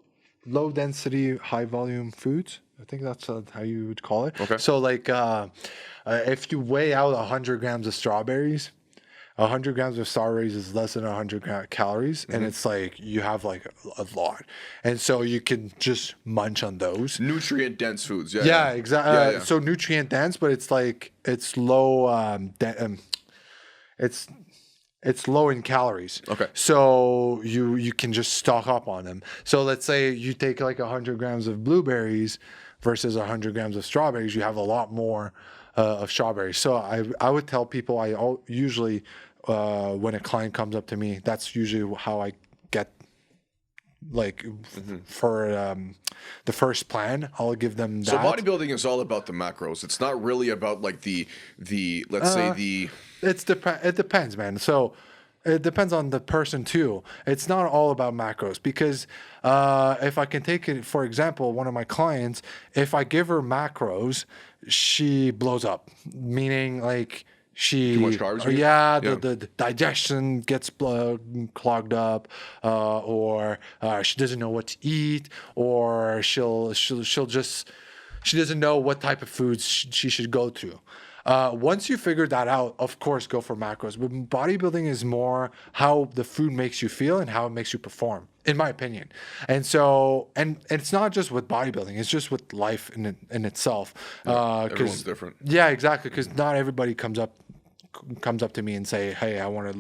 density, high volume foods. I think that's how you would call it. Okay. So if you weigh out 100 grams of strawberries, 100 grams of strawberries is less than 100 calories, and it's you have a lot, and so you can just munch on those Nutrient dense foods. Yeah, exactly. Yeah. So nutrient dense, but it's low. It's it's low in calories. Okay. So you can just stock up on them. So let's say you take like 100 grams of blueberries versus 100 grams of strawberries, you have a lot more of strawberries. So I would tell people usually when a client comes up to me, that's usually how I get like for the first plan, I'll give them that. So bodybuilding is all about the macros. It's not really about like the let's say the. It depends, man. So it depends on the person too. It's not all about macros because if I can take it, for example, one of my clients, if I give her macros, she blows up, meaning like she too much carbs. The digestion gets clogged up, or she doesn't know what to eat, or she'll just she doesn't know what type of foods she should go through. Once you figure that out, of course, go for macros. But bodybuilding is more how the food makes you feel and how it makes you perform, in my opinion. And so, and it's not just with bodybuilding; it's just with life in itself. Everyone's different. Yeah, exactly. Because not everybody comes up to me and say, "Hey, I want to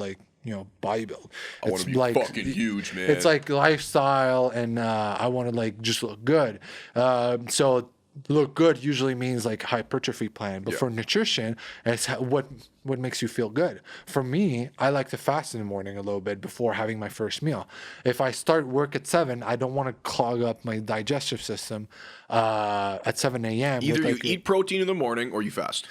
bodybuild." I want to be fucking huge, man. It's like lifestyle, and I want to like just look good. So. Look good usually means like hypertrophy plan, but for nutrition, it's what makes you feel good. For me, I like to fast in the morning a little bit before having my first meal. If I start work at 7, I don't want to clog up my digestive system at 7 a.m. Either you eat protein in the morning or you fast.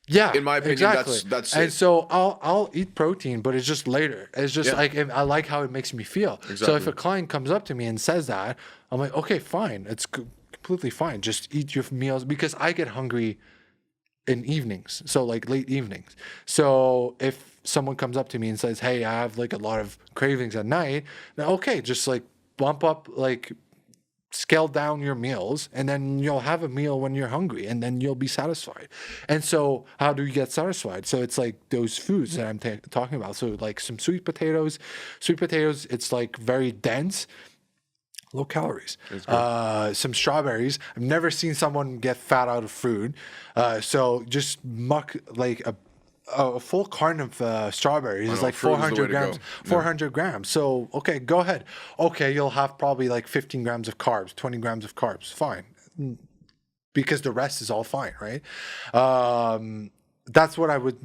Yeah, in my opinion, exactly. that's and it. so I'll eat protein, but it's just later. It's just like I like how it makes me feel. Exactly. So if a client comes up to me and says that, I'm like, okay, fine, it's completely fine. Just eat your meals because I get hungry in evenings, so like late evenings. So if someone comes up to me and says, "Hey, I have like a lot of cravings at night," now okay, just like bump up scale down your meals, and then you'll have a meal when you're hungry, and then you'll be satisfied. And so how do you get satisfied? So it's like those foods that I'm talking about. So like some sweet potatoes, it's like very dense, low calories. Some strawberries. I've never seen someone get fat out of food. So just muck like a full carton of strawberries is like 400 grams. 400 grams. So, okay, go ahead. Okay, you'll have probably like 15 grams of carbs, 20 grams of carbs. Fine. Because the rest is all fine, right? That's what I would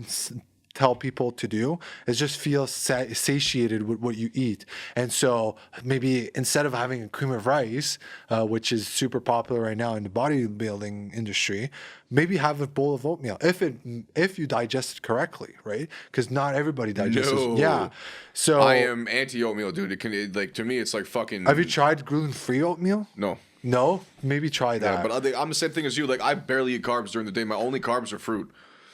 tell people to do, is just feel satiated with what you eat. And so maybe instead of having a cream of rice, which is super popular right now in the bodybuilding industry, maybe have a bowl of oatmeal if you digest it correctly, right? Because not everybody digests. No. Yeah. So I am anti-oatmeal, dude. To me, it's like fucking. Have you tried gluten-free oatmeal? No. No? Maybe try that. Yeah, but I'm the same thing as you. Like, I barely eat carbs during the day. My only carbs are fruit.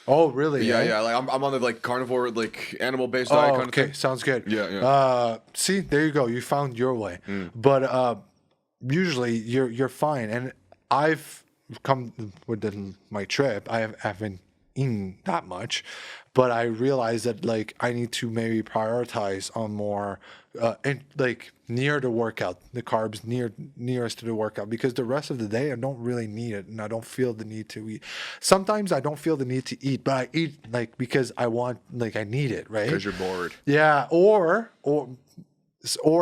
Oh, really? Yeah. Like I'm on the like carnivore, like animal-based diet kind of thing. Okay, sounds good. Yeah. See, there you go. You found your way. But usually you're fine. And I've come within my trip. I haven't eaten that much, but I realized that like I need to maybe prioritize on more like near the workout, the carbs nearest to the workout, because the rest of the day I don't really need it and I don't feel the need to eat. Sometimes I don't feel the need to eat, but I eat like because I want, like I need it, right? Because you're bored. Yeah, or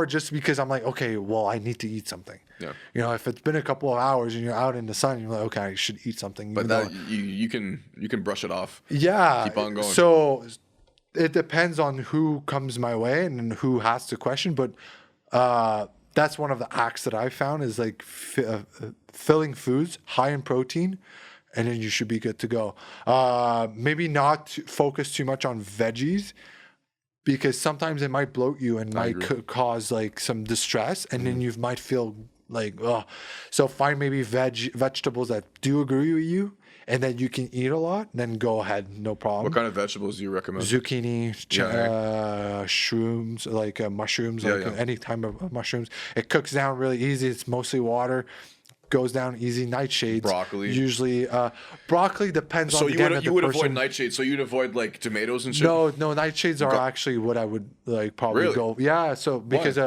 just because I'm like, okay, well, I need to eat something. Yeah. You know, if it's been a couple of hours and you're out in the sun, you're like, okay, I should eat something. But that you can brush it off. Yeah. Keep on going. So it depends on who comes my way and who has the question. But that's one of the hacks that I found is like filling foods high in protein, and then you should be good to go. Maybe not focus too much on veggies, because sometimes it might bloat you and might cause like some distress, and then you might feel like, oh. So find maybe vegetables that do agree with you, and then you can eat a lot, then go ahead, no problem. What kind of vegetables do you recommend? Zucchini, shrooms, like mushrooms, any type of mushrooms. It cooks down really easy. It's mostly water. Goes down easy. Nightshades. Broccoli. Usually, broccoli depends on. So you would avoid nightshades. So you'd avoid like tomatoes and shit. No, nightshades are actually what I would like probably go. Yeah, so because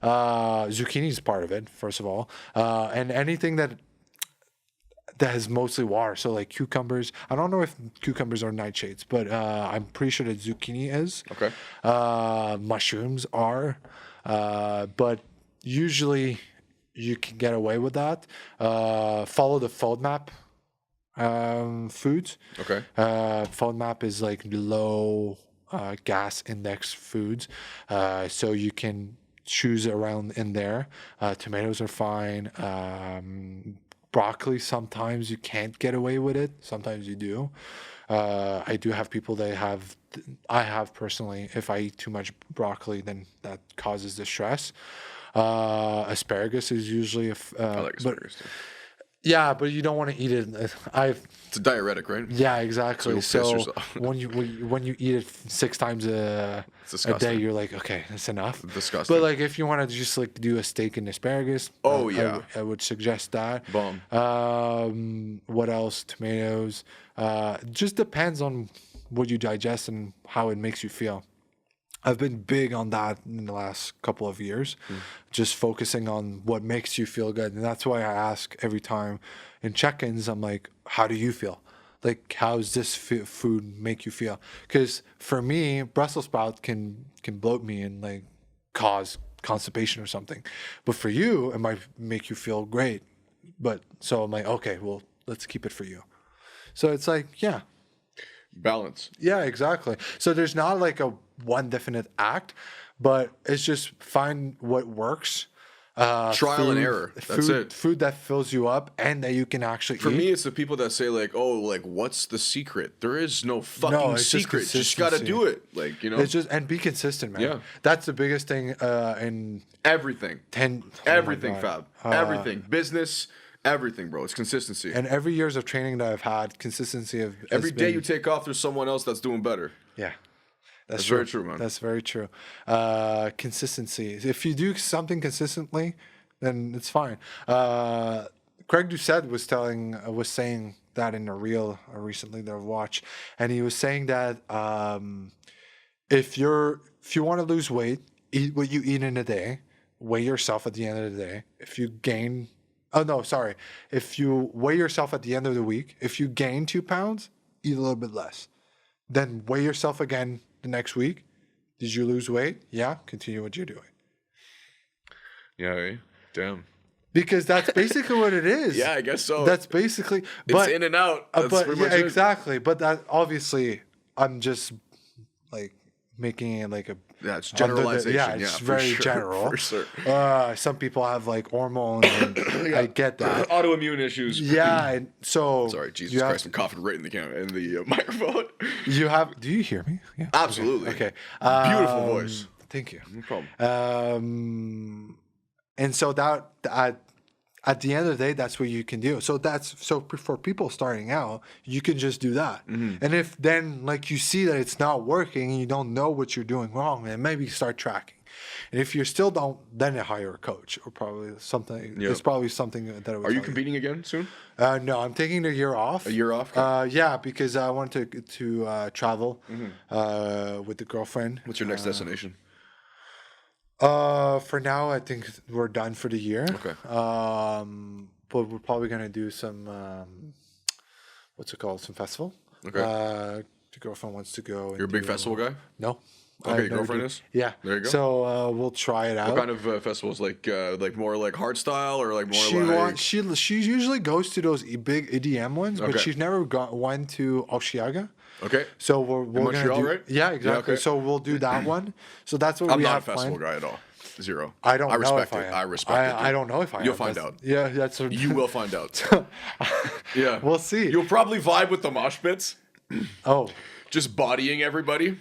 zucchini is part of it, first of all, and anything that that has mostly water. So like cucumbers. I don't know if cucumbers are nightshades, but I'm pretty sure that zucchini is. Okay. Mushrooms are, but usually you can get away with that. Follow the FODMAP foods. Okay. FODMAP is like low gas index foods, so you can choose around in there. Tomatoes are fine. Broccoli, sometimes you can't get away with it. Sometimes you do. I do have people that I have personally, if I eat too much broccoli, then that causes distress. Asparagus is usually I like asparagus too. yeah, but you don't want to eat it. It's a diuretic, right? Yeah, exactly. So you'll piss So yourself. when you eat it 6 times a day, you're like, okay, that's enough. Disgusting. But like if you want to just like do a steak and asparagus, Oh, yeah. I would suggest that. Bomb. What else? Tomatoes. Just depends on what you digest and how it makes you feel. I've been big on that in the last couple of years, just focusing on what makes you feel good. And that's why I ask every time in check-ins, I'm like, how do you feel? Like, how does this food make you feel? Because for me, Brussels sprout can bloat me and like cause constipation or something. But for you, it might make you feel great. But so I'm like, okay, well, let's keep it for you. So it's like, yeah. Balance. Yeah, exactly. So there's not like a one definite act, but it's just find what works. Trial and error. That's it. Food that fills you up and that you can actually For eat. me, it's the people that say like, "Oh, like what's the secret?" There is no fucking it's just secret. Just gotta consistency. do it. Like It's just and be consistent, man. Yeah. That's the biggest thing in everything, 10 everything, oh my God. Fab, everything, business, everything, bro. It's consistency. And every years of training that I've had, consistency of Every day you take off, there's someone else that's doing better. yeah. That's very true, man. That's very true. Consistency. If you do something consistently, then it's fine. Craig Doucette was saying that in a reel recently that I've watched, and he was saying that if you want to lose weight, eat what you eat in a day. Weigh yourself at the end of the day. If you gain, if you weigh yourself at the end of the week, if you gain 2 pounds, eat a little bit less. Then weigh yourself again the next week. Did you lose weight? Yeah. Continue what you're doing. Yeah, eh? Damn. Because that's basically what it is. Yeah, I guess so. That's basically. It's in and out. That's but pretty yeah, much it. exactly. But that obviously, I'm just like making it like a. Yeah, it's generalization. It's for very sure, general. For sure. Some people have like hormones. And I get that. Autoimmune issues. Yeah. And so. Sorry, Jesus Christ! I'm coughing right in the camera, in the microphone. You have. Do you hear me? Yeah. Absolutely. Okay. Beautiful voice. Thank you. No problem. And so that at the end of the day, that's what you can do. So for people starting out, you can just do that. And if then like you see that it's not working and you don't know what you're doing wrong, then maybe start tracking. And if you still don't, then hire a coach or probably something. Yep. It's probably something that I would Are you tell competing again soon? No, I'm taking a year off. A year off? Yeah, because I want to travel with the girlfriend. What's your next destination? For now, I think we're done for the year. Okay. But we're probably gonna do some, what's it called? Some festival. Okay. The girlfriend wants to go. You're a big festival guy? No. Okay, your girlfriend is? Yeah. There you go. So we'll try it out. What kind of festivals? Like more like hard style or like more She usually goes to those big EDM ones, but Okay. she's never went to Oshiaga. Okay. So we're Montreal, gonna do, right? Yeah, exactly. Yeah, okay. So we'll do that one. So that's what I'm we not a have festival planned. guy at all. Zero. I don't know respect if it. I am. I respect it. I don't know if I am. You'll find out. Yeah, that's what You will find out. Yeah. We'll see. You'll probably vibe with the mosh pits. Oh, Just bodying everybody.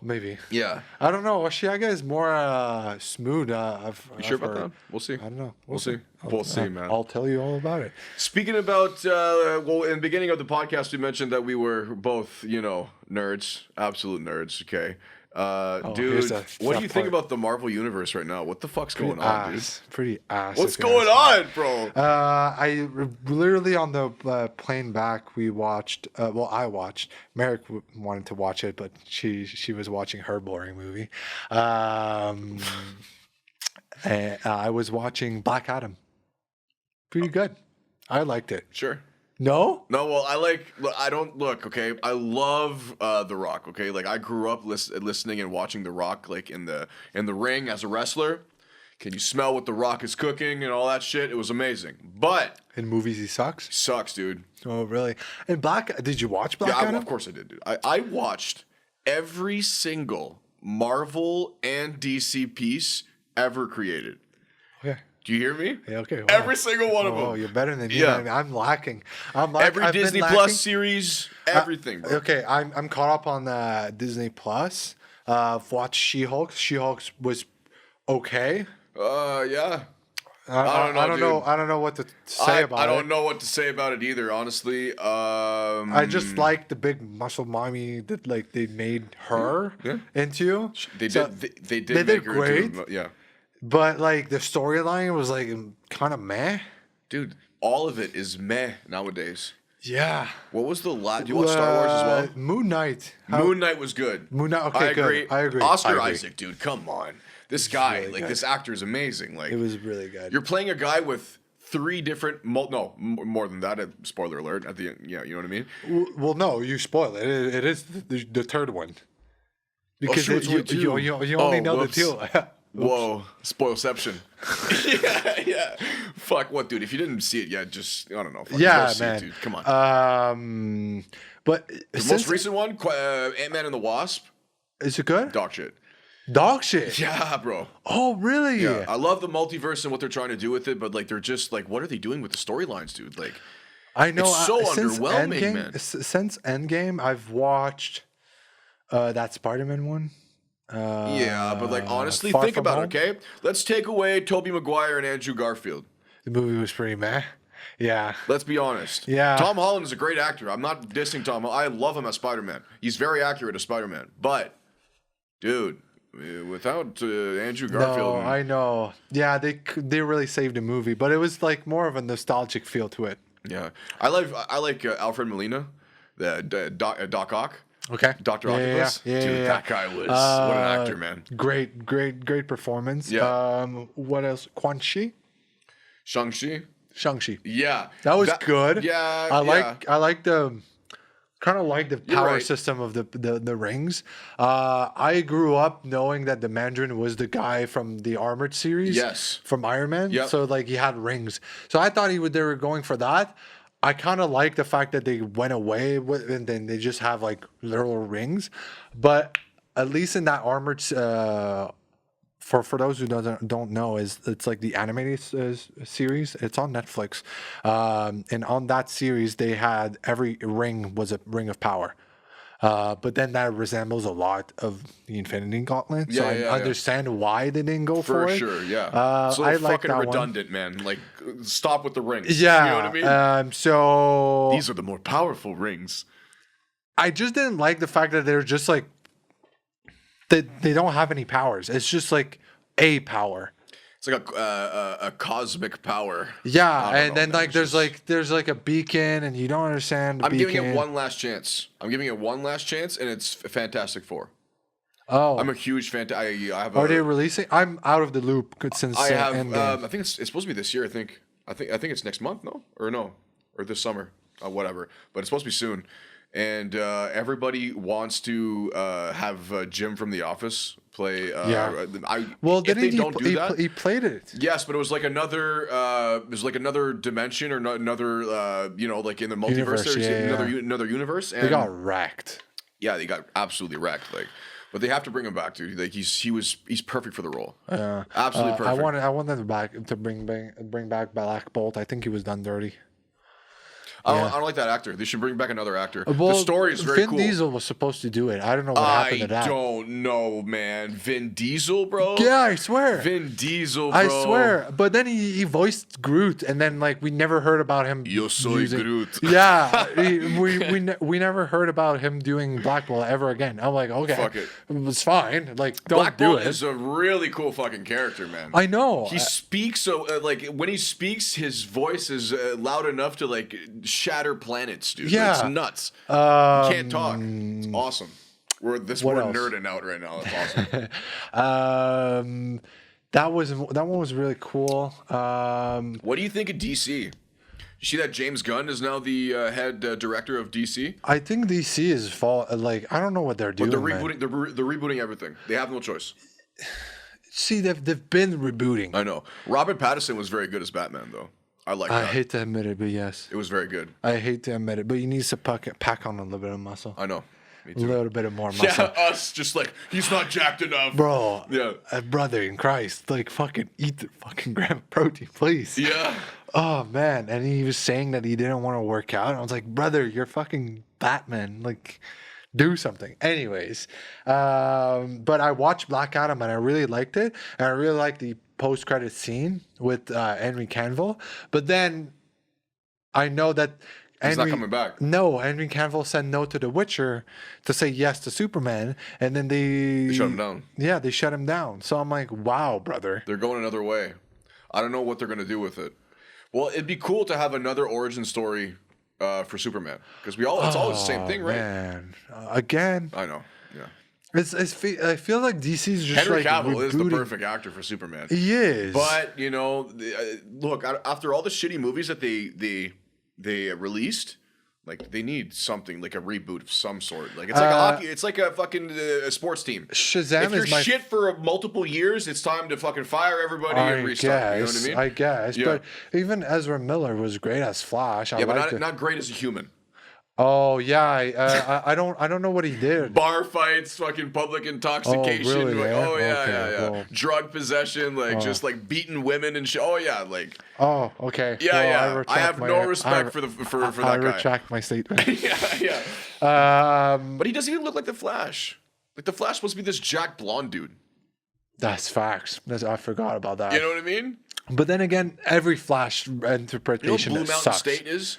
maybe. Yeah. I don't know. Oshiaga is more smooth. You sure about that? We'll see. I don't know. We'll see. We'll see, man. I'll tell you all about it. Speaking about, in the beginning of the podcast, we mentioned that we were both, nerds, absolute nerds. Okay, dude, here's what do that you think part. about the Marvel universe right now? What the fuck's going on, dude? Pretty ass. What's if you going ask me. on, bro? I literally on the plane back, we watched. I watched. Merrick wanted to watch it, but she was watching her boring movie. And I was watching Black Adam. Pretty good. I liked it. Sure. No? No, well, I don't look, okay. I love The Rock, okay. Like I grew up listening and watching The Rock, like in the ring as a wrestler. Can you smell what The Rock is cooking and all that shit? It was amazing. But In movies, he sucks. sucks, dude. Oh, really? And did you watch Black Adam? Of course I did, dude. I watched every single Marvel and DC piece ever created. Okay. Do you hear me? Yeah, okay. Wow. Every single one of them. Oh, you're better than me. Yeah. Man. I'm lacking. Every I've been Disney lacking. Plus series, everything, bro. Okay, I'm caught up on Disney Plus. I've watched She-Hulk. She-Hulk was okay. Yeah. I don't know what to say about it. I don't know what to say about it either, honestly. I just like the big muscle mommy that like they made her into. They So, did they make did her great. into, yeah. But like the storyline was like kind of meh. Dude, all of it is meh nowadays. Yeah. What was the last? Do you watch Star Wars as well? Moon Knight. Moon Knight was good. Moon Knight. Okay, I agree. good. I agree. Oscar I agree. Isaac, dude, come on. This guy, really good. this actor is amazing. Like, It was really good. you're playing a guy with 3 different, more than that. Spoiler alert. At the end, yeah, you know what I mean. Well, no, you spoil it. It is the third one. Because shit, it's only two. you only know whoops. the two. Whoa, spoilception. yeah. Fuck, what, dude? If you didn't see it yet, just, I don't know. Fucking Yeah, go see man. it, dude. Come on. But The most recent one, Ant-Man and the Wasp, is it good? dog shit. Dog shit. Yeah, bro. Oh, really? Yeah, I love the multiverse and what they're trying to do with it, but like they're just like, what are they doing with the storylines, dude? Like, I know. it's so since underwhelming, Endgame, man. Since Endgame, I've watched that Spider-Man one. Yeah, but like honestly, Far think From about Home? it, okay? Let's take away Tobey Maguire and Andrew Garfield. The movie was pretty meh. Yeah. Let's be honest. Yeah. Tom Holland is a great actor. I'm not dissing Tom Holland. I love him as Spider-Man. He's very accurate as Spider-Man. But, dude, without Andrew Garfield... No, I know. Yeah, they really saved the movie, but it was like more of a nostalgic feel to it. Yeah. I like Alfred Molina, the Doc Ock. Okay. Dr. Yeah, Octopus. yeah, Dude, yeah. that guy was... what an actor, man. Great performance. Yeah. What else? Shang-Chi? Shang-Chi. Yeah. That was good. Yeah. I like the kind of like the power right. system of the rings. I grew up knowing that the Mandarin was the guy from the Armored series. Yes. From Iron Man. Yep. So like he had rings. So I thought they were going for that. I kind of like the fact that they went away with, and then they just have like literal rings. But at least in that Armored for those who don't know, it's like the animated series. It's on Netflix, and on that series they had every ring was a ring of power, but then that resembles a lot of the Infinity Gauntlet. So I understand why they didn't go for it. Sure, yeah. So I like fucking that one. redundant, man. Like, stop with the rings. Yeah, You know what I mean? So These are the more powerful rings. I just didn't like the fact that they're just like they don't have any powers. It's just like a power. It's like a cosmic power. Yeah, and then man. like there's like a beacon, and you don't understand. I'm giving it one last chance. And it's Fantastic Four. Oh, I'm a huge fan. I have. Are they releasing? I'm out of the loop since I have. Endgame. I think it's supposed to be this year. I think it's next month. No, or this summer. Whatever. But it's supposed to be soon. And everybody wants to have Jim from The Office play. Well, if they he don't do that, he played it. yes, but it was like another dimension or another, like in the multiverse. Universe, Another universe. And They got wrecked. yeah, they got absolutely wrecked. Like, but they have to bring him back, dude. Like he's perfect for the role. Absolutely perfect. I want them to bring back Black Bolt. I think he was done dirty. I don't like that actor. They should bring back another actor. Well, the story is very Vin cool. Diesel was supposed to do it. I don't know what happened to that. I don't know, man. Vin Diesel, bro. Yeah, I swear. Vin Diesel, bro. I swear. But then he voiced Groot, and then like we never heard about him. Yo soy Groot. Yeah, we never heard about him doing Black Bolt ever again. I'm like, okay, Fuck it. was fine. Like, don't Black do Bolt it. is a really cool fucking character, man. I know. He speaks so like when he speaks, his voice is loud enough to like shatter planets, dude. Yeah. It's nuts. He can't talk. It's awesome. We're else? nerding out right now. It's awesome. That one was really cool. What do you think of DC? You see that James Gunn is now the head director of DC? I think DC is like, I don't know what they're doing. But they're rebooting. They're rebooting everything. They have no choice. See, they've been rebooting. I know. Robert Pattinson was very good as Batman, though. I like that. I hate to admit it, but yes. It was very good. I hate to admit it, but he needs to pack on a little bit of muscle. I know. Me A too. little bit of more muscle. Yeah, us just like, he's not jacked enough. Bro. Yeah. Brother in Christ. Like, fucking eat the fucking gram of protein, please. Yeah. Oh, man. And he was saying that he didn't want to work out. I was like, brother, you're fucking Batman. Like, do something. Anyways. But I watched Black Adam and I really liked it. And I really liked the post-credit scene with Henry Cavill. But then I know that He's not coming back. No, Henry Cavill said no to The Witcher to say yes to Superman, and then they Shut him down. Yeah, they shut him down. So I'm like, wow, brother. They're going another way. I don't know what they're going to do with it. Well, it'd be cool to have another origin story for Superman because it's always the same thing, right? Man, again, I know. Yeah. I feel like DC's just Henry like Cavill is the rebooting. perfect actor for Superman. He is, But look, after all the shitty movies that they released, like they need something like a reboot of some sort. Like it's like a hockey, it's like a fucking a sports team. Shazam if you're is my shit for multiple years, it's time to fucking fire everybody and restart. You know what I mean? I guess. Yeah. But even Ezra Miller was great as Flash. I Yeah, liked but it. not great as a human. Oh yeah, I don't know what he did. Bar fights, fucking public intoxication. Oh, really, like, yeah? oh yeah, Okay, yeah. well. Drug possession, like just like beating women and shit. Oh yeah, like Oh, okay. yeah, Well, yeah. I have no respect for that guy. I retract my statement. yeah. But he doesn't even look like the Flash. Like the Flash supposed to be this jacked blonde dude. That's facts. I forgot about that. You know what I mean? But then again, every Flash You know what interpretation Blue Mountain sucks. State is?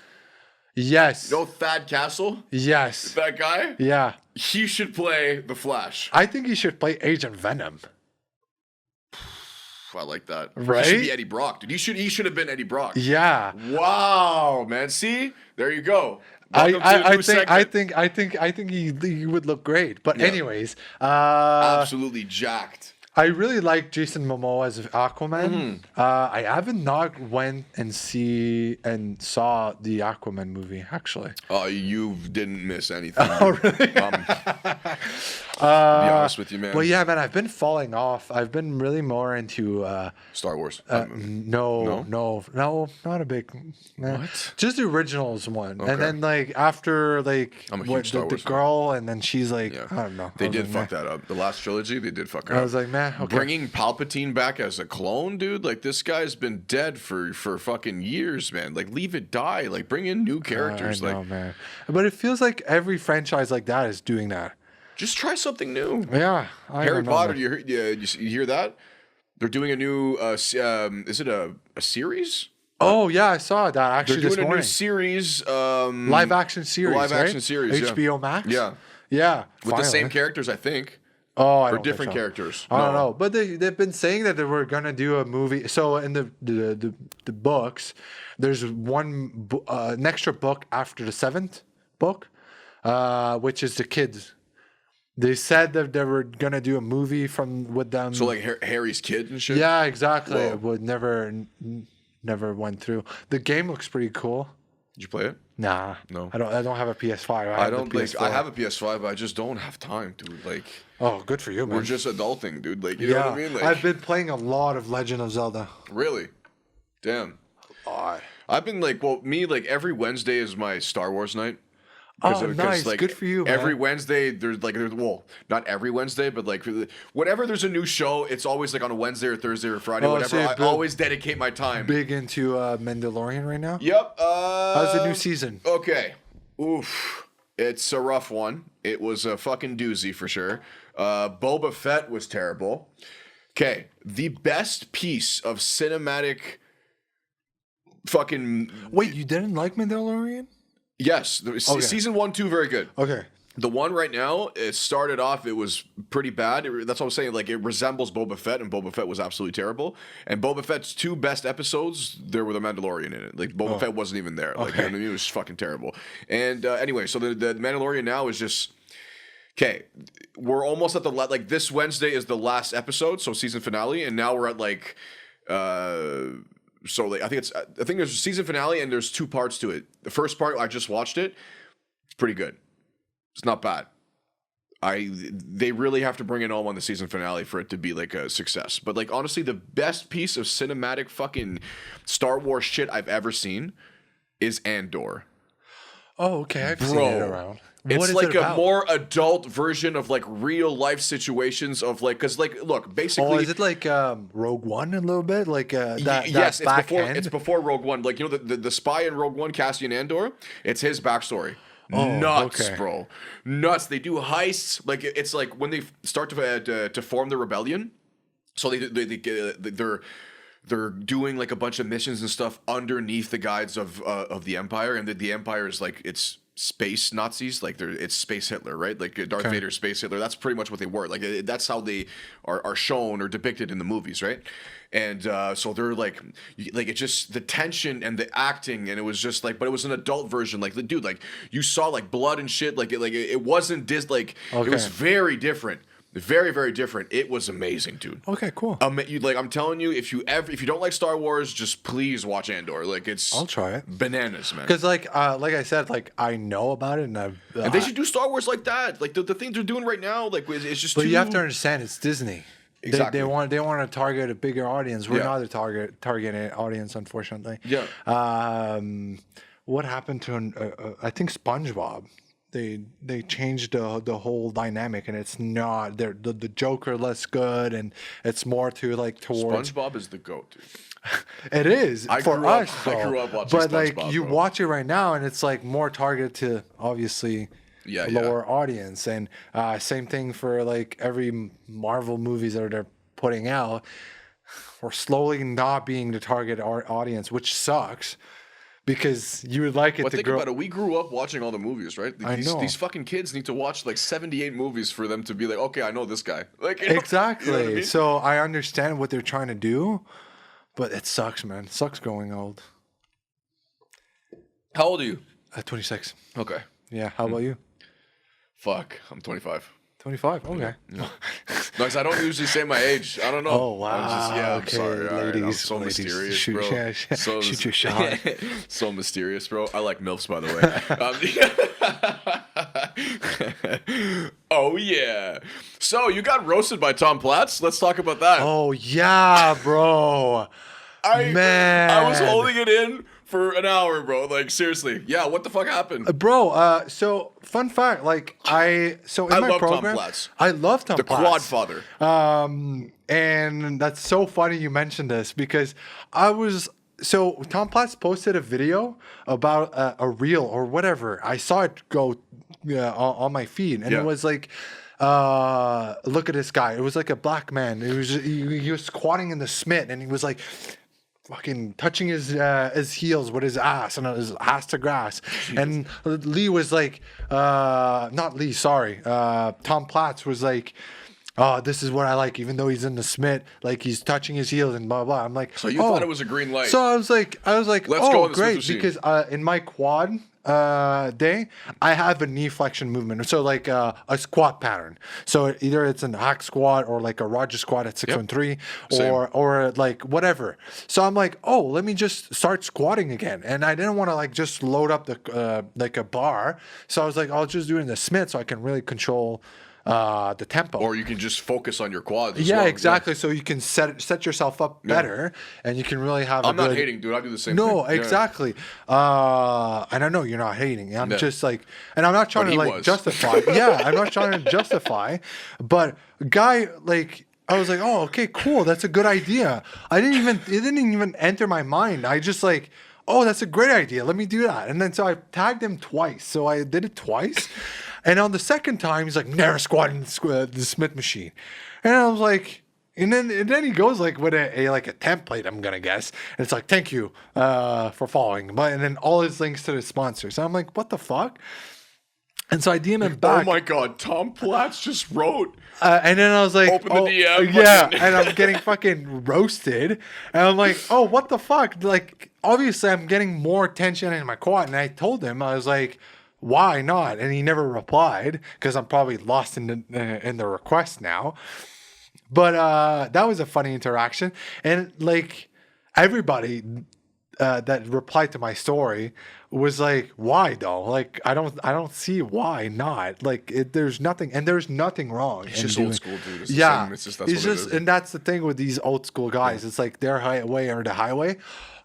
Yes. You know Thad Castle? Yes. That guy? Yeah. He should play the Flash. I think he should play Agent Venom. I like that. Right? He should be Eddie Brock, dude. He should have been Eddie Brock. Yeah. Wow, man. See? There you go. I Welcome to the new segment. I think he would look great. But Yeah. anyways, Absolutely jacked. I really like Jason Momoa as Aquaman. Mm-hmm. I haven't not went and saw the Aquaman movie actually. Oh, you didn't miss anything. Oh really? To be honest with you, man. Well, yeah, man. I've been falling off. I've been really more into Star Wars. no, not a big. What? Just the originals one, Okay. and then like after like I'm a huge what, Star the Wars fan. girl, and then she's like, Yeah. I don't know. They I was did like, fuck meh. that up. The last trilogy, they did fuck it I up. was like, man, okay. Bringing Palpatine back as a clone, dude. Like this guy's been dead for fucking years, man. Like leave it die. Like bring in new characters. I know, Like man. But it feels like every franchise like that is doing that. just try something new. Yeah, I Harry don't know, Potter. man. You hear that? They're doing a new. Is it a series? Oh yeah, I saw that actually They're this doing a new morning. series. Live action series. live action right? series, yeah. HBO Max. Yeah, Yeah. with the same finally. characters, I think, Oh, I or don't think different so. characters. I don't know, but they've been saying that they were gonna do a movie. So in the books, there's an extra book after the 7th book, which is the kids. They said that they were gonna do a movie with them. So like Harry's kid and shit. yeah, exactly. Whoa. It would never went through. The game looks pretty cool. Did you play it? Nah, No. I don't have a PS5. I don't the like. PS4. I have a PS5, but I just don't have time, dude. Like Oh, good for you, man. we're just adulting, dude. Like you know what I mean? Like I've been playing a lot of Legend of Zelda. really, damn. I've been like, well, me like every Wednesday is my Star Wars night. Oh, nice. Good for you, man. Every Wednesday, well, not every Wednesday, but like whenever there's a new show, it's always like on a Wednesday or Thursday or Friday, Oh, whatever. so you're I always dedicate my time. Big into Mandalorian right now. Yep. How's the new season? Okay. Oof. It's a rough one. It was a fucking doozy for sure. Boba Fett was terrible. Okay. The best piece of cinematic fucking. Wait, you didn't like Mandalorian? Yes. Season 1, 2, very good. Okay. The one right now, it started off, it was pretty bad. That's what I'm saying. Like, it resembles Boba Fett, and Boba Fett was absolutely terrible. And Boba Fett's 2 best episodes, there were the Mandalorian in it. Like, Boba Fett wasn't even there. Like, you know what I mean? It was fucking terrible. And anyway, so the Mandalorian now is just... Okay, we're almost at the... Like, this Wednesday is the last episode, so season finale, and now we're at, like... So like, I think there's a season finale and there's 2 parts to it. The first part, I just watched it. It's pretty good. It's not bad. They really have to bring it home on the season finale for it to be like a success. But like honestly, the best piece of cinematic fucking Star Wars shit I've ever seen is Andor. Oh, okay. I've seen it around. It's like a more adult version of like real life situations of like, because like, look, basically. Oh, is it like Rogue One a little bit? Like that? Yes, that it's before Rogue One. Like, you know, the spy in Rogue One, Cassian Andor. It's his backstory. Oh, Nuts, okay. bro. Nuts. They do heists. Like, it's like when they start to form the rebellion. So they're doing like a bunch of missions and stuff underneath the guides of the Empire, and the Empire is like, it's space Nazis, like it's space Hitler, right? Like Darth Vader, space Hitler. That's pretty much what they were. Like that's how they are shown or depicted in the movies, right? And so they're like it's just the tension and the acting, and it was just like, but it was an adult version. Like the dude, like you saw like blood and shit. Like it wasn't it was very different. Very, very different. It was amazing, dude. Okay, cool. I'm telling you, if you don't like Star Wars, just please watch Andor. Like I'll try it. Bananas, man. Because like I said, like I know about it, and they should do Star Wars like that. Like the things they're doing right now, like it's just. But you have to understand, it's Disney. Exactly. They want to target a bigger audience. We're not the targeted audience, unfortunately. Yeah. What happened to I think SpongeBob? They changed the whole dynamic, and it's not the Joker less good, and it's more to like towards SpongeBob is the GOAT, dude. It is for us, I grew up watching but SpongeBob, like you watch it right now, and it's like more targeted to obviously lower audience, and same thing for like every Marvel movies that they're putting out. We're slowly not being the target audience, which sucks. Because you would like it to think grow. About it. We grew up watching all the movies, right? I know. These fucking kids need to watch like 78 movies for them to be like, okay, I know this guy. Like Exactly. You know what I mean? So I understand what they're trying to do, but it sucks, man. It sucks going old. How old are you? 26. Okay. Yeah. How about you? Fuck, I'm 25. 25. Okay. Yeah. No, because I don't usually say my age. I don't know. Oh wow. I'm okay, sorry. All right, I'm ladies, so mysterious, shoot, bro. Yeah, shoot your shot. So mysterious, bro. I like MILFs, by the way. Oh yeah. So you got roasted by Tom Platz. Let's talk about that. Oh yeah, bro. Man, I was holding it in for an hour, bro. Like seriously. Yeah. What the fuck happened, bro? So fun fact, like in my love program, Tom Platz. I love Tom the Platz. Quad Father. And that's so funny you mentioned this because Tom Platz posted a video about a reel or whatever. I saw it go on my feed, and it was like, look at this guy. It was like a black man. He was squatting in the Smith, and he was like fucking touching his heels with his ass, and his ass to grass. Jesus. And Lee was like, not Lee, sorry. Tom Platz was like, oh, this is what I like, even though he's in the Smith, like he's touching his heels and blah blah. I'm like, so you thought it was a green light? So I was like, Let's go oh, on the great, because in my quad day, I have a knee flexion movement, so like a squat pattern. So either it's an hack squat or like a Roger squat at 613, or like whatever. So I'm like, oh, let me just start squatting again, and I didn't want to like just load up the like a bar. So I was like, I'll just do it in the Smith so I can really control the tempo. Or you can just focus on your quads. Yeah, exactly. So you can set yourself up better, and you can really have. I'm not hating, dude. I do the same thing. No, exactly. And I know you're not hating. I'm just like, and I'm not trying to like justify. Yeah, I'm not trying to justify, but guy, like, I was like, oh, okay, cool. That's a good idea. It didn't even enter my mind. I just like, oh, that's a great idea. Let me do that. And then so I tagged him twice. So I did it twice. And on the second time, he's like, never squat in the Smith machine. And I was like, and then he goes like with a template, I'm gonna guess. And it's like, thank you for following. And then all his links to the sponsors. And I'm like, what the fuck? And so I DM him back. Oh my god, Tom Platz just wrote. And then I was like, open the DM. Yeah, and I'm getting fucking roasted. And I'm like, oh, what the fuck? Like, obviously I'm getting more tension in my quad. And I told him, I was like, why not? And he never replied because I'm probably lost in the request now. But that was a funny interaction. And like everybody that replied to my story was like, why though? Like, I don't see why not. Like, there's nothing wrong. It's just old school, dude. It's It's just that's what it is. and that's the thing with these old school guys. It's like their highway or the highway.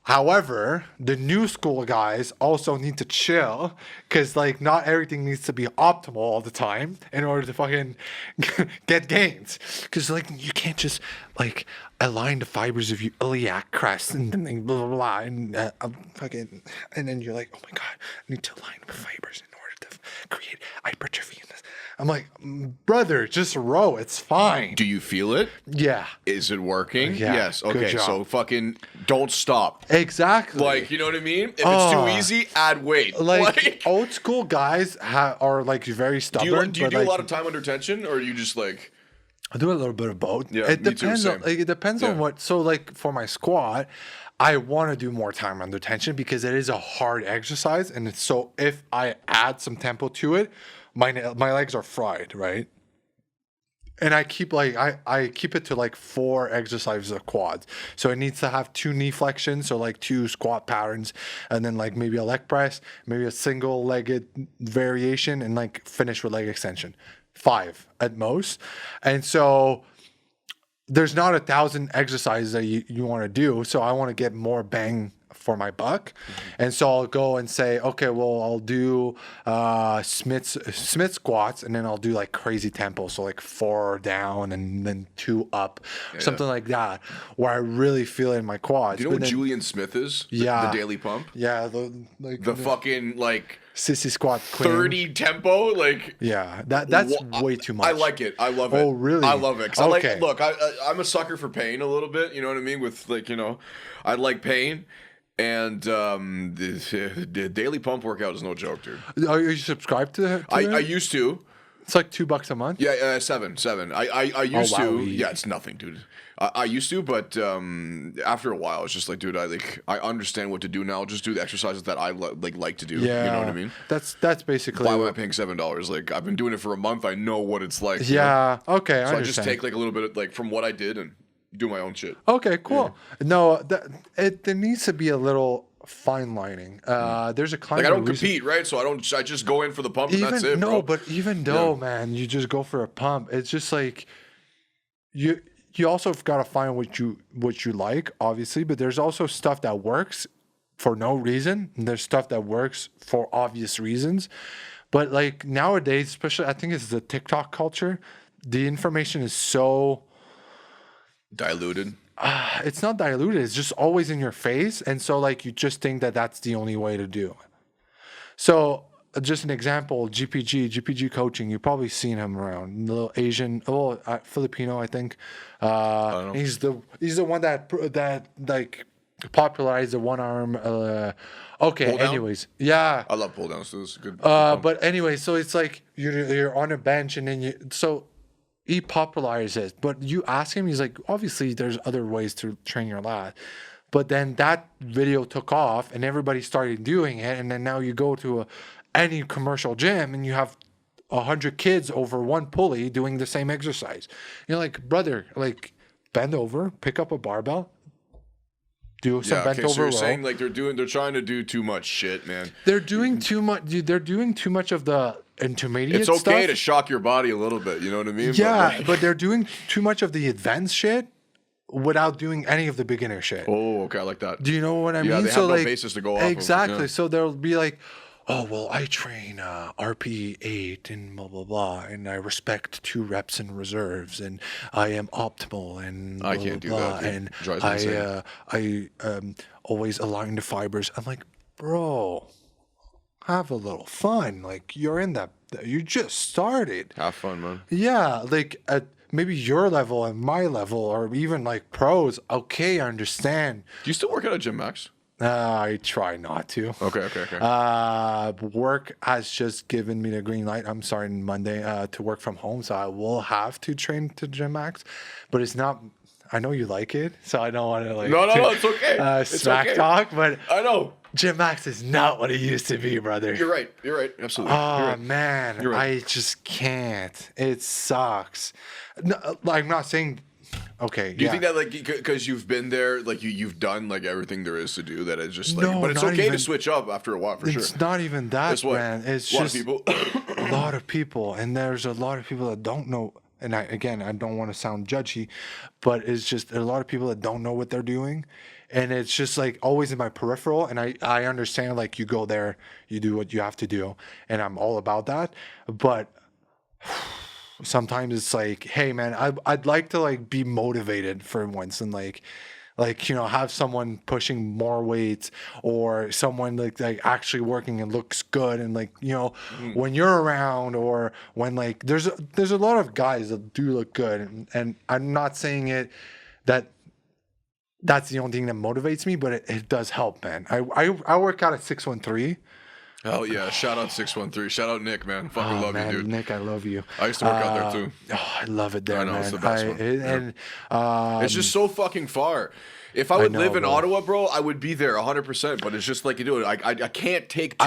However, the new school guys also need to chill because, like, not everything needs to be optimal all the time in order to fucking get gains. Because, like, you can't just, like, align the fibers of your iliac crest and then blah, blah, blah. And and then you're like, oh my God, I need to align the fibers in order to create hypertrophy in this. I'm like, brother, just row. It's fine. Do you feel it? Yeah. Is it working? Yeah. Yes. Good Okay. job. So fucking don't stop. Exactly. Like, you know what I mean? If it's too easy, add weight. Like old school guys are like very stubborn. Do you do a lot of time under tension, or are you just like? I do a little bit of both. Yeah, it me too, depends. same. It depends on what. So like for my squat, I want to do more time under tension because it is a hard exercise, and it's so if I add some tempo to it, my legs are fried, right? And I keep I keep it to like 4 exercises of quads. So it needs to have 2 knee flexions, so like 2 squat patterns, and then like maybe a leg press, maybe a single legged variation, and like finish with leg extension. 5 at most. And so there's not 1,000 exercises that you want to do. So I want to get more bang for my buck. And so I'll go and say, okay, well, I'll do Smith squats, and then I'll do like crazy tempo. So like 4 down and then 2 up, or something like that, where I really feel it in my quads. Do you know what Julian Smith is? Yeah. The daily pump? Yeah. The fucking like sissy squat queen. 30 tempo, like yeah, that's way too much. I like it. I love it. Oh, really? I love it. 'Cause Okay. I'm a sucker for pain a little bit. You know what I mean? With like, you know, I like pain, and the daily pump workout is no joke, dude. Are you subscribed to it? I used to. It's like $2 a month. Yeah, seven. I used to. wow. Yeah, it's nothing, dude. I used to, but after a while, it's just like, dude, I understand what to do now. I'll just do the exercises that I like to do. Yeah, You know what I mean? That's basically. Why am I paying $7? Like, I've been doing it for a month. I know what it's like. you know? Yeah. Okay. So I understand. just take like a little bit of, like from what I did and do my own shit. Okay. Cool. No, there needs to be a little fine lining. There's a client. Like, I don't compete, right? So I just go in for the pump and that's it. No, bro. but even though, man, you just go for a pump. It's just like you also have got to find what you like, obviously, but there's also stuff that works for no reason, and there's stuff that works for obvious reasons. But like nowadays, especially I think it's the TikTok culture, the information is so diluted. it's not diluted, it's just always in your face, and so like you just think that that's the only way to do it. So just an example, GPG coaching. You've probably seen him around. The little Asian, Filipino, I think. He's the one that like popularized the one arm. Okay, Pull down? anyways, yeah. I love pull downs. So it's good. But anyway, so it's like you're on a bench, and then he popularized it. But you ask him, he's like, obviously there's other ways to train your lat. But then that video took off, and everybody started doing it, and then now you go to any commercial gym, and you have 100 kids over one pulley doing the same exercise. You're like, brother, like bend over, pick up a barbell, do some bent over so you're row. saying like they're trying to do too much shit, man. They're doing too much. They're doing too much of the intermediate. It's okay stuff. to shock your body a little bit. You know what I mean? Yeah, but they're doing too much of the advanced shit without doing any of the beginner shit. Oh, okay, I like that. Do you know what I mean? Yeah, they So have no like basis to go off of, exactly. yeah. So they'll be like, oh well, I train RP 8 and blah blah blah, and I respect 2 reps in reserves, and I am optimal, and blah, I can't do blah, that, dude. and Drives me I always align the fibers. I'm like, bro, have a little fun. Like you're in that. You just started. Have fun, man. Yeah, like at maybe your level and my level, or even like pros. Okay, I understand. Do you still work out at Gym Max? I try not to. Okay. Work has just given me the green light. I'm starting Monday to work from home, so I will have to train to Gym Max, but it's not. I know you like it, so I don't want to like. No, it's okay. It's smack okay. talk, but I know. Gym Max is not what it used to be, brother. You're right. Absolutely. Oh You're right. man, You're right. I just can't. It sucks. No, I'm not saying Okay. Do you think that like because you've been there, like you've done like everything there is to do, that it's just like, No, but it's not okay even- to switch up after a while for sure. It's not even that, Guess what? man. It's a lot just of people. a lot of people, and there's a lot of people that don't know. And I don't want to sound judgy, but it's just a lot of people that don't know what they're doing, and it's just like always in my peripheral. And I understand, like, you go there, you do what you have to do, and I'm all about that. But sometimes it's like, hey man, I'd like to like be motivated for once, and like you know, have someone pushing more weights, or someone like actually working and looks good, and like, you know, when you're around, or when like there's a lot of guys that do look good, and I'm not saying that's the only thing that motivates me, but it does help, man. I work out at 613. Hell yeah! Shout out 613. Shout out Nick, man. Fucking love man, you, dude. Nick, I love you. I used to work out there too. Oh, I love it there, I know, man. it's the best one. And It's just so fucking far. If I would know, live in bro. Ottawa, bro, I would be there 100%. But it's just like you do it. I can't take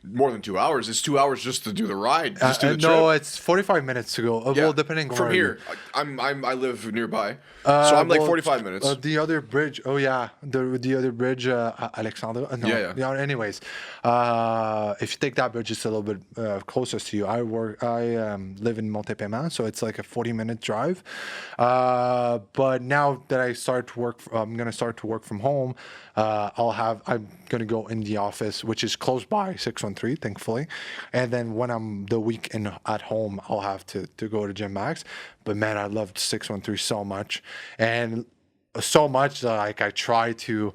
more than 2 hours. It's 2 hours just to do the ride, just do the trip. no, it's 45 minutes to go. Yeah, Well, depending from where here. I live nearby, so I'm like 45 minutes. The other bridge. Oh yeah, the other bridge, Alexandre. No, Yeah. Anyways, if you take that bridge, it's a little bit closest to you. I live in Montepément, so it's like a 40-minute drive. But now that I'm gonna start to work from home. I'm gonna go in the office, which is close by 613, thankfully. And then when I'm the weekend at home, I'll have to go to Gym Max. But man, I loved 613 so much, and so much that like I try to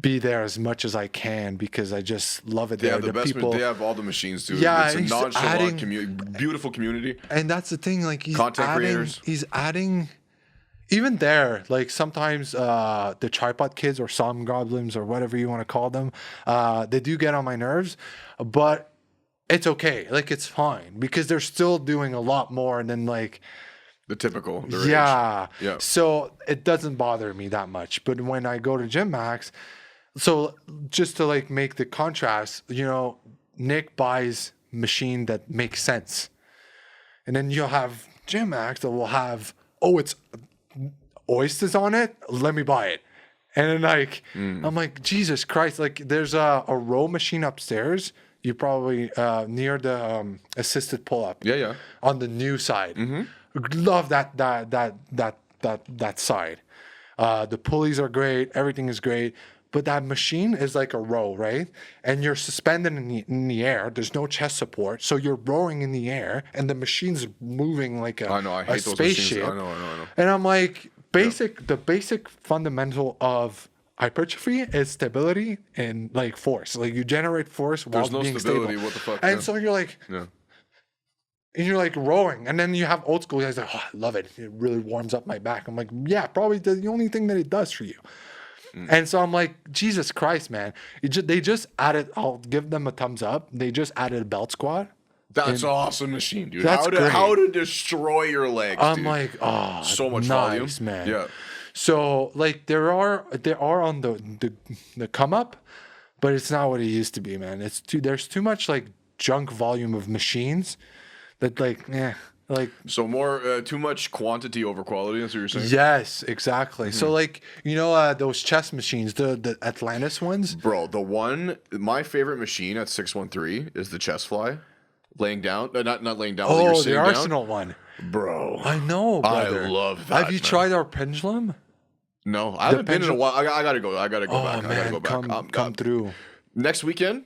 be there as much as I can, because I just love it They there. have the best. People, They have all the machines too. Yeah, It's a he's nonchalant adding- beautiful community. and that's the thing. Like Content creators. He's adding. Even there, like sometimes the tripod kids, or some goblins, or whatever you want to call them, they do get on my nerves, but it's okay. Like, it's fine, because they're still doing a lot more than like The typical. Their yeah. age. Yeah. So it doesn't bother me that much. But when I go to Gym Max, so just to like make the contrast, you know, Nick buys machine that makes sense, and then you'll have Gym Max that will have, it's oysters on it, let me buy it. And then like I'm like, Jesus Christ, like there's a row machine upstairs, you probably near the assisted pull-up, Yeah. on the new side. Love that side. The pulleys are great, everything is great, but that machine is like a row, right? And you're suspended in the air. There's no chest support, so you're rowing in the air, and the machine's moving like a I know. I hate those spaceship. machines. I know. And I'm like, the basic fundamental of hypertrophy is stability and like force. Like, you generate force while There's no being stability. stable. What the fuck? And yeah. so you're like, Yeah. and you're like rowing, and then you have old school guys like, I love it. It really warms up my back. I'm like, yeah, probably the only thing that it does for you. And so I'm like, Jesus Christ, man. They just added, I'll give them a thumbs up. They just added a belt squat. That's an awesome machine, dude. That's How great. to destroy your legs, I'm dude. like, So much nice, volume. man. Yeah. So like there are on the come up, but it's not what it used to be, man. There's too much like junk volume of machines that like, So more, too much quantity over quality. That's what you're saying? yes, exactly. So like, you know, those chest machines, the Atlantis ones. Bro, my favorite machine at 613 is the chest fly. Laying down. Not laying down, but you're Oh, sitting the down. Arsenal one. Bro. I know, brother. I love that. Have you man. tried our pendulum? No, I haven't been in a pendulum- while. I gotta go. I gotta go Oh back. I gotta man, go back. come through. Next weekend,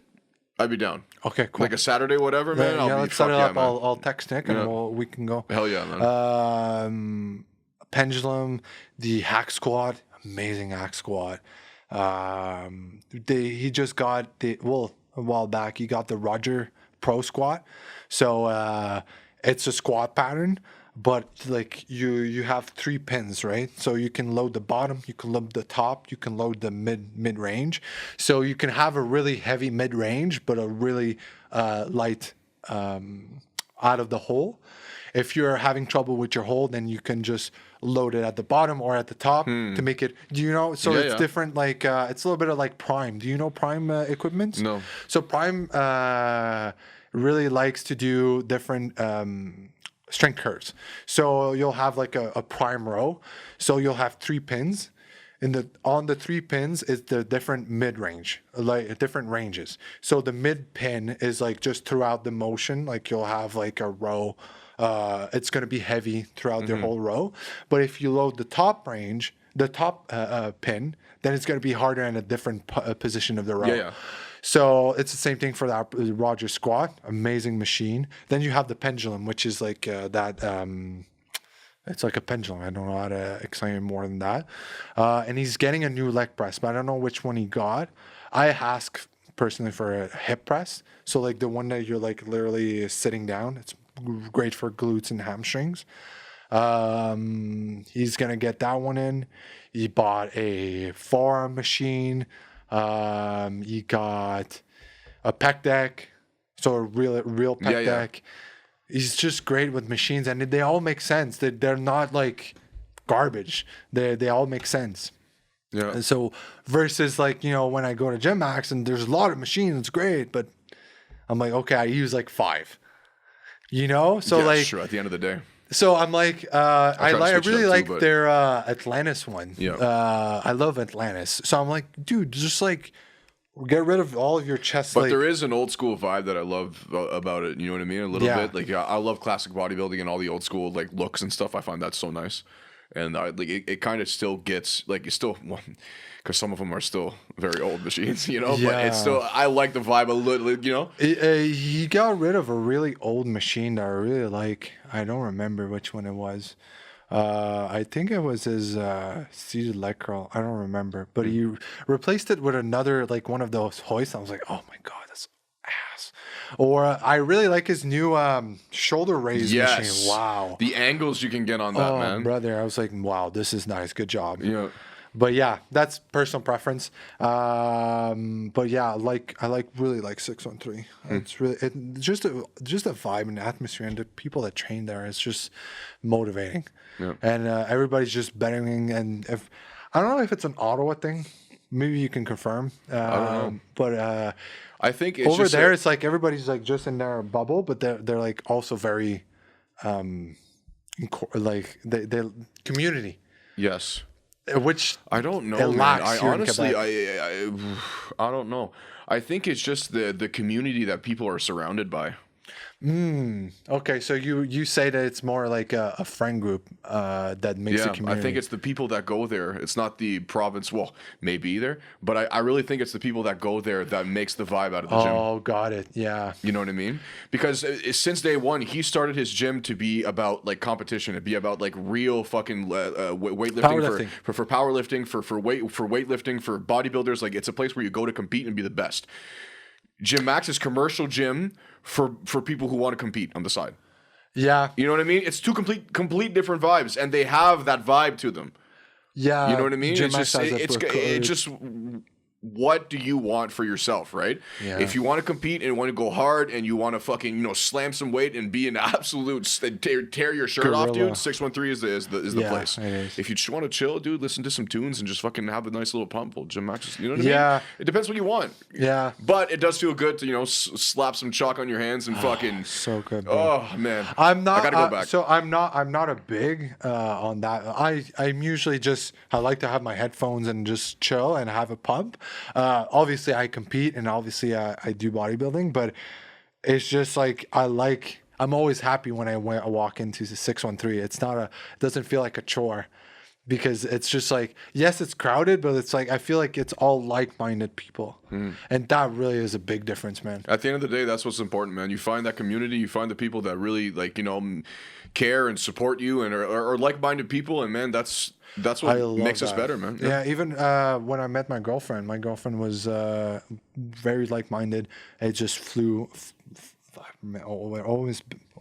I'd be down. Okay, cool. Like a Saturday, whatever, man. yeah, let's set it up. I'll text Nick, and Yeah. we can go. Hell yeah, man. Pendulum, the hack squat, amazing hack squat. He just got a while back. He got the Roger Pro squat, so it's a squat pattern, but like you have 3 pins, right? So you can load the bottom, you can load the top, you can load the mid range. So you can have a really heavy mid range, but a really light out of the hole. If you're having trouble with your hold, then you can just load it at the bottom or at the top to make it. Do you know? So Yeah, it's yeah. different. Like it's a little bit of like Prime. Do you know Prime equipment? No. So Prime really likes to do different strength curves. So you'll have like a prime row. So you'll have 3 pins. On the 3 pins is the different mid range, like different ranges. So the mid pin is like just throughout the motion, like you'll have like a row. It's going to be heavy throughout the whole row. But if you load the top range, the top pin, then it's going to be harder in a different position of the row. Yeah. So it's the same thing for that Roger squat. Amazing machine. Then you have the pendulum, which is like it's like a pendulum. I don't know how to explain it more than that. And he's getting a new leg press, but I don't know which one he got. I ask personally for a hip press. So like the one that you're like literally sitting down. It's great for glutes and hamstrings. He's going to get that one in. He bought a forearm machine. He got a pec deck. So a real pec deck. He's just great with machines, and they all make sense. They're not like garbage. They all make sense. Yeah. And so versus like, you know, when I go to Gym Max and there's a lot of machines, it's great, but I'm like, okay, I use like 5. You know? So like sure, at the end of the day. So I'm like, I really like but... their Atlantis one. Yeah. I love Atlantis. So I'm like, dude, just like get rid of all of your chest. But there is an old school vibe that I love about it. You know what I mean? A little bit. Like, I love classic bodybuilding and all the old school like looks and stuff. I find that so nice. And like it kind of still gets like it's still because some of them are still very old machines, you know. Yeah. But it's still I like the vibe a little, you know. He got rid of a really old machine that I really like. I don't remember which one it was. I think it was his seated leg curl. I don't remember, but he replaced it with another like one of those hoists. I was like, oh my god, that's ass. Or I really like his new shoulder raise machine. Wow, the angles you can get on that, man, brother. I was like, wow, this is nice. Good job. Yeah. But yeah, that's personal preference. But yeah, I really like 613. It's really just a vibe and atmosphere, and the people that train there, it's just motivating. Yeah. And everybody's just betting. And if I don't know if it's an Ottawa thing, maybe you can confirm. I don't know. But I think it's over just there, it's like everybody's like just in their bubble, but they're like also very like they community. Yes. Which I don't know, man. I honestly, I don't know. I think it's just the community that people are surrounded by. Okay, so you say that it's more like a friend group that makes a community. I think it's the people that go there. It's not the province. Well, maybe either, but I really think it's the people that go there that makes the vibe out of the gym. Oh, got it. Yeah. You know what I mean? Because since day one, he started his gym to be about like competition, to be about like real fucking weightlifting, for powerlifting, for weightlifting, for bodybuilders. Like it's a place where you go to compete and be the best. Gym Max is commercial gym for people who want to compete on the side. Yeah. You know what I mean? It's two complete different vibes, and they have that vibe to them. Yeah. You know what I mean? Gym It's just what do you want for yourself, right? Yeah. If you want to compete and want to go hard and you want to fucking, slam some weight and be an absolute tear your shirt off, dude, 613 is the place. It is. If you just want to chill, dude, listen to some tunes and just fucking have a nice little pump, well, Gym Max, you know what I mean? It depends what you want. Yeah. But it does feel good to, slap some chalk on your hands and fucking so good, bro. Oh man. I gotta go back. So I'm not a big on that. I'm usually just I like to have my headphones and just chill and have a pump. Obviously I compete and obviously I do bodybuilding, but it's just like I'm always happy when I walk into the 613. It doesn't feel like a chore because it's just like, yes, it's crowded, but it's like I feel like it's all like-minded people. And that really is a big difference, man. At the end of the day, that's what's important, man. You find that community, you find the people that really care and support you and are like-minded people, and man, that's what makes us better, man. Yeah, even when I met my girlfriend was very like-minded. It just flew.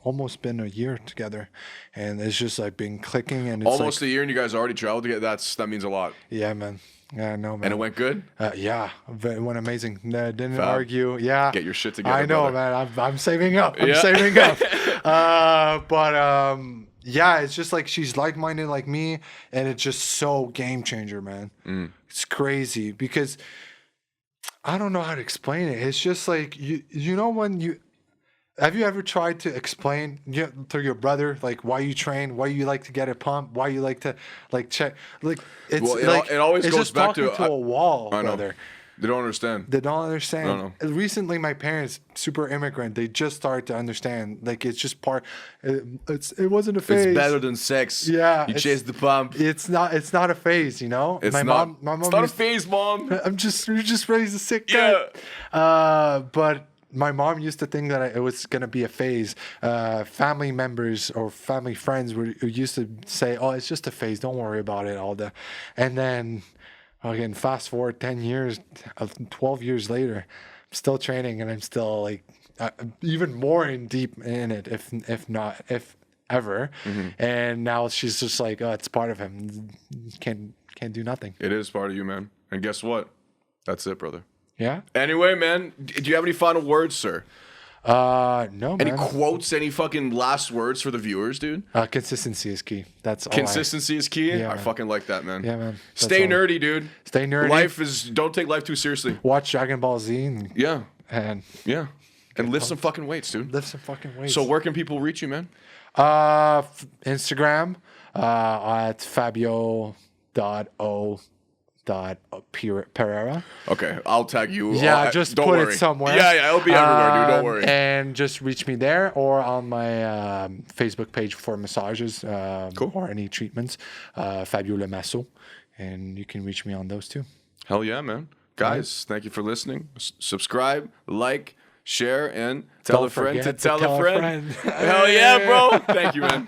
Almost been a year together, and it's just like been clicking. And it's almost a year, and you guys already traveled together. That means a lot. Yeah, man. Yeah, I know, man. And it went good? Yeah, it went amazing. Didn't argue. Yeah. Get your shit together, I know, brother. man. I'm saving up. Yeah, it's just like she's like-minded like me, and it's just so game changer, man. It's crazy because I don't know how to explain it. It's just like you know when Have you ever tried to explain to your brother like why you train, why you like to get a pump, why you like to like check? Like it's Well, it always it's goes just back talking to a wall, I know. brother. They don't understand. They don't understand. No. Recently, my parents, super immigrant, they just started to understand. Like it's just part. It wasn't a phase. It's better than sex. Yeah, You chase the pump. It's not a phase, you know. It's my not. mom. It's not a phase, mom. You just raised a sick guy. Yeah. But my mom used to think that it was gonna be a phase. Family members or family friends who used to say, "Oh, it's just a phase. Don't worry about it." And then. Again, fast forward 10 years, 12 years later, I'm still training and I'm still like even more in deep in it, if ever. Mm-hmm. And now she's just like, oh, it's part of him. Can't do nothing. It is part of you, man. And guess what? That's it, brother. Yeah. Anyway, man, do you have any final words, sir? No, Any man. quotes? Any fucking last words for the viewers, dude? Consistency is key. That's all. Consistency is key. Yeah, I man. fucking like that, man. Yeah, man. That's Stay all. nerdy, dude. Stay nerdy. Don't take life too seriously. Watch Dragon Ball Z. And Yeah. yeah. And lift some fucking weights, dude. Lift some fucking weights. So where can people reach you, man? Instagram at Fabio.o.Pereira. Okay, I'll tag you. Yeah, just don't put worry. it somewhere. Yeah, it'll be everywhere, dude. Don't worry. And just reach me there or on my Facebook page for massages Cool. or any treatments, Fabio Le Masso. And you can reach me on those too. Hell yeah, man. Guys, thank you for listening. Subscribe, like, share, and tell Don't a friend to forget to tell a tell a friend. friend. Hell yeah, bro. Thank you, man.